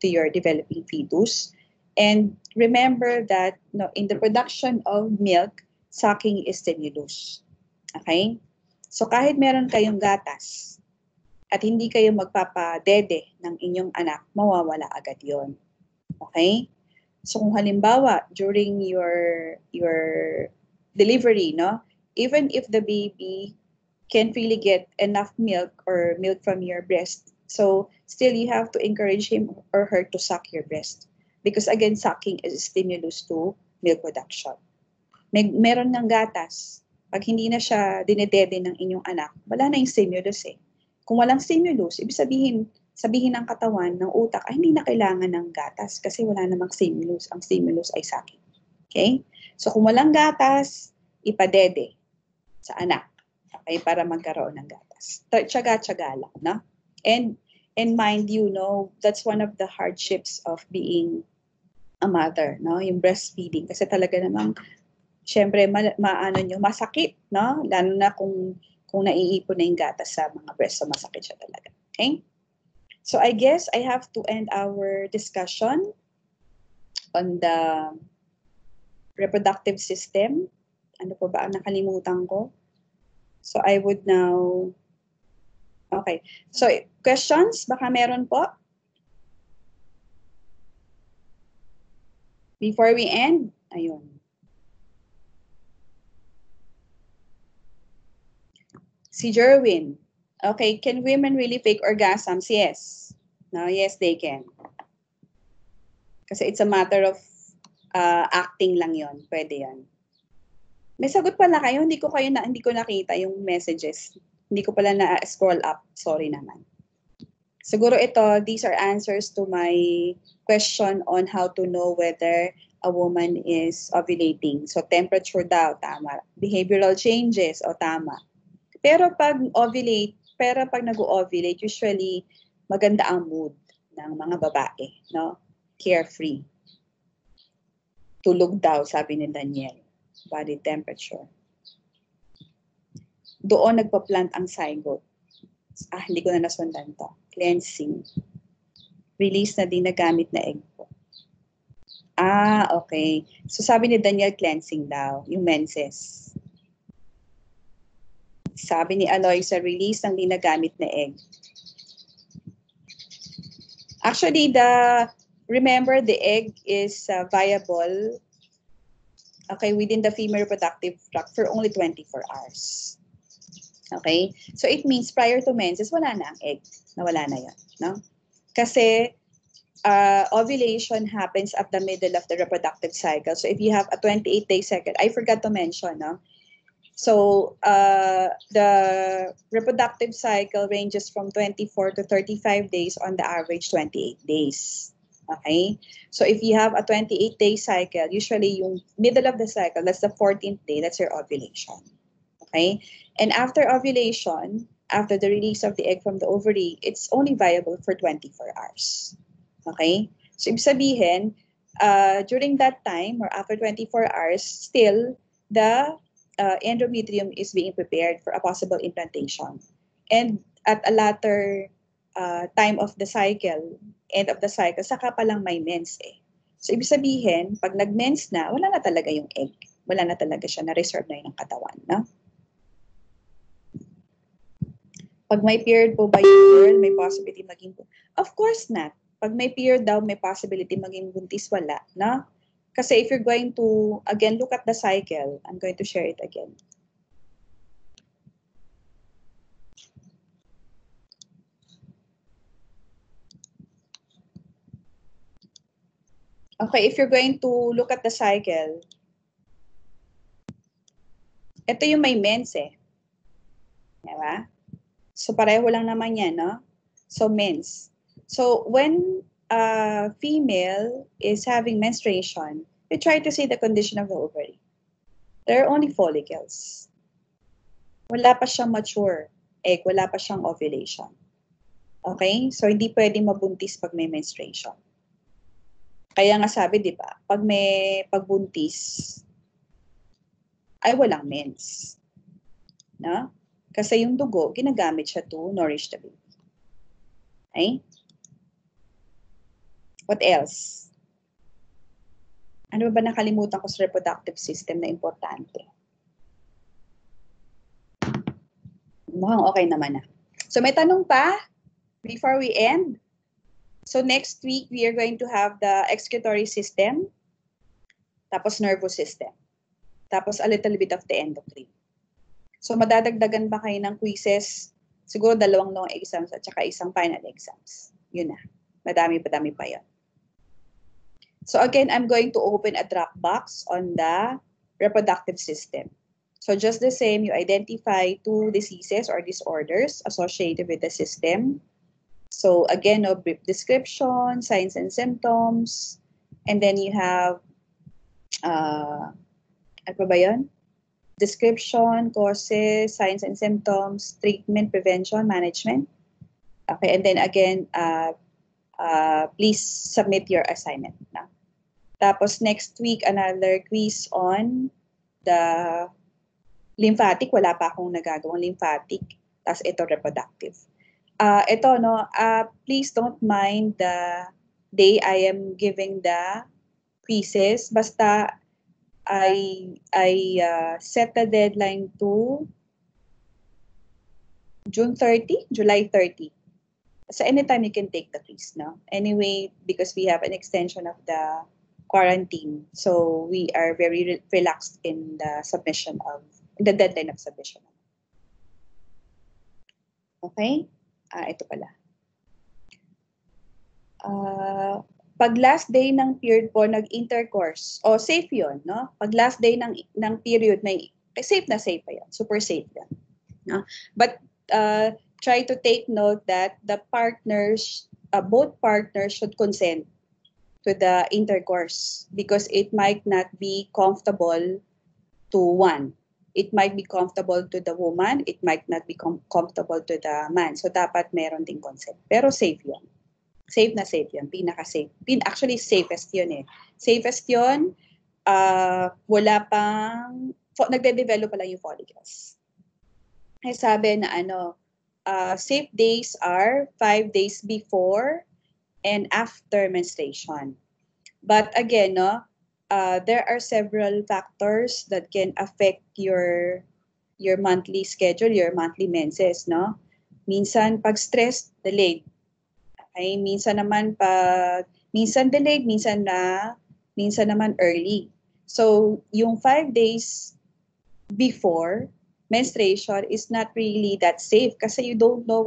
your developing fetus. And remember that no, in the production of milk, sucking is stimulus. Okay? So kahit meron kayong gatas at hindi kayo magpapadede ng inyong anak, mawawala agad yon. Okay? So kung halimbawa during your delivery, no, even if the baby can't really get enough milk or milk from your breast, so still you have to encourage him or her to suck your breast because again sucking is a stimulus to milk production. Meron ng gatas, pag hindi na siya dinedede ng inyong anak, wala na yung stimulus eh. Kung walang stimulus, ibig sabihin ng katawan, ng utak, ay hindi na kailangan ng gatas kasi wala namang stimulus. Ang stimulus ay sucking. Okay? So kung walang gatas, ipadede sa anak. Okay? Para magkaroon ng gatas. Tsaga-tsaga lang. No? And mind you, no, that's one of the hardships of being a mother, no? Yung breastfeeding. Kasi talaga namang, syempre, masakit, no? Lalo na kung naiipon na yung gatas sa mga breast, so masakit siya talaga. Okay? So I guess I have to end our discussion on the reproductive system. Ano po ba ang nakalimutan ko? So I would now... Okay. So questions? Baka meron po? Before we end, ayun. Si Jerwin. Okay, can women really fake orgasms? Yes. No, yes, they can. Kasi it's a matter of acting lang yon. Pwede yon. May sagot pala kayo. Hindi ko nakita yung messages. Hindi ko pala na-scroll up. Sorry naman. Siguro these are answers to my question on how to know whether a woman is ovulating. So temperature daw, tama. Behavioral changes, o tama. Pero pag nag-ovulate, usually maganda ang mood ng mga babae, no? Carefree. Tulog daw, sabi ni Daniel. Body temperature. Doon nagpa-plant ang zygote. Hindi ko na nasundan to. Cleansing. Release na din na gamit na egg po. Okay. So sabi ni Daniel, cleansing daw, yung menses. Sabi ni Aloysa, release ng ginagamit na egg. Actually, remember the egg is viable, okay, within the female reproductive tract for only 24 hours. Okay? So it means prior to menses, wala na ang egg. Nawala na yun. No? Kasi ovulation happens at the middle of the reproductive cycle. So if you have a 28-day cycle, I forgot to mention, no? So the reproductive cycle ranges from 24 to 35 days, on the average 28 days. Okay? So if you have a 28-day cycle, usually yung middle of the cycle, that's the 14th day, that's your ovulation. Okay? And after ovulation, after the release of the egg from the ovary, it's only viable for 24 hours. Okay? So ibig sabihin, during that time or after 24 hours, still the endometrium is being prepared for a possible implantation. And at a later time of the cycle, end of the cycle, saka palang may mens eh. So ibig sabihin, pag nag-mens na, wala na talaga yung egg. Wala na talaga siya, na-reserve na yun ng katawan. No? Pag may period po ba yung girl, may possibility maging... Of course not. Pag may period daw, may possibility maging buntis, wala. No? Kasi if you're going to, again, look at the cycle, I'm going to share it again. Okay, if you're going to look at the cycle, ito yung may mens eh. Diba? So pareho lang naman yan, no? So mens. So when a female is having menstruation, we try to see the condition of the ovary. There are only follicles. Wala pa siyang mature egg, wala pa siyang ovulation. Okay? So, hindi pwedeng mabuntis pag may menstruation. Kaya nga sabi, di ba, pag may pagbuntis, ay walang mens. No? Kasi yung dugo, ginagamit siya to nourish the baby. Okay? What else? Ano ba nakalimutan ko sa reproductive system na importante? Mukhang okay naman na. So may tanong pa before we end? So next week, we are going to have the excretory system, tapos nervous system, tapos a little bit of the endocrine. So madadagdagan ba kayo ng quizzes? Siguro 2 long exams at saka isang final exams. Yun na. Madami pa yun. So again, I'm going to open a drop box on the reproductive system. So just the same, you identify 2 diseases or disorders associated with the system. So again, a brief description, signs and symptoms, and then you have, ano ba yun? Description, causes, signs and symptoms, treatment, prevention, management. Okay, and then again, please submit your assignment. Na. Tapos next week, another quiz on the lymphatic. Wala pa akong nagagawang lymphatic. Tapos ito, reproductive. Ito, no, please don't mind the day I am giving the quizzes. Basta I set the deadline to July 30. So anytime you can take the quiz, no? Anyway, because we have an extension of the quarantine, so we are very relaxed in the submission of the deadline of submission. Okay? Ito pala. Pag last day ng period po nag-intercourse, safe yun, no? Pag last day ng period, safe na safe pa yan. Super safe yan. No? But try to take note that the partners, both partners should consent to the intercourse because it might not be comfortable to one. It might be comfortable to the woman, it might not be comfortable to the man. So dapat meron ding consent. Pero safe yun. Safe na safe yun. Pinaka-safe. Actually, safest yun eh. Safest yun, wala pang, nagde-develop pa lang yung follicles. Ay sabi na safe days are 5 days before and after menstruation. But again, no, there are several factors that can affect your monthly schedule, your monthly menses, no? Minsan pag stressed, delayed. Okay, minsan naman minsan delayed, minsan naman early. So, yung 5 days before menstruation is not really that safe kasi you don't know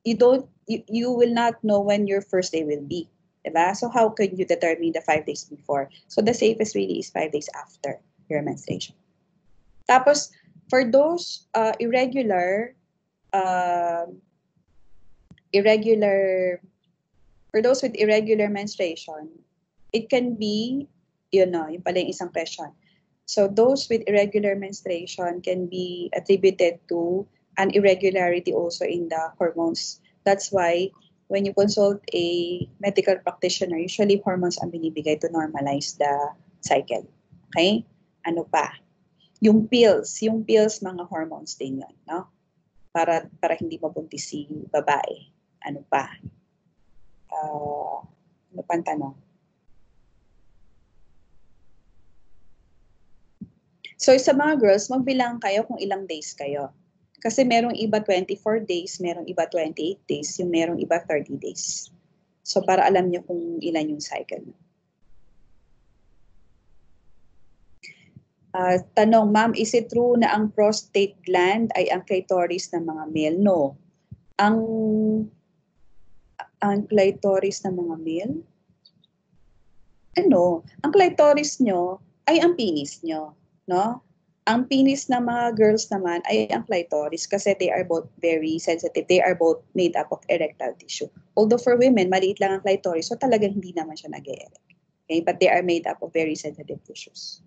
you will not know when your first day will be. Diba? So how can you determine the 5 days before? So the safest really is 5 days after your menstruation. Tapos, for those for those with irregular menstruation, it can be, yung pala yung isang question. So those with irregular menstruation can be attributed to an irregularity also in the hormones. That's why when you consult a medical practitioner, usually hormones ang binibigay to normalize the cycle. Okay? Ano pa? Yung pills, mga hormones din yun, no? Para hindi mabuntis si babae. Ano pa? Ano pang tanong? So sa mga girls, magbilang kayo kung ilang days kayo. Kasi merong iba 24 days, merong iba 28 days, yung merong iba 30 days. So para alam nyo kung ilan yung cycle. Tanong, ma'am, is it true na ang prostate gland ay ang clitoris ng mga male? No. Ang clitoris ng mga male? Ang clitoris nyo ay ang penis nyo. No? Ang penis ng mga girls naman ay ang clitoris kasi they are both very sensitive. They are both made up of erectile tissue. Although for women, maliit lang ang clitoris, so talagang hindi naman siya nag-e-erect. Okay? But they are made up of very sensitive tissues.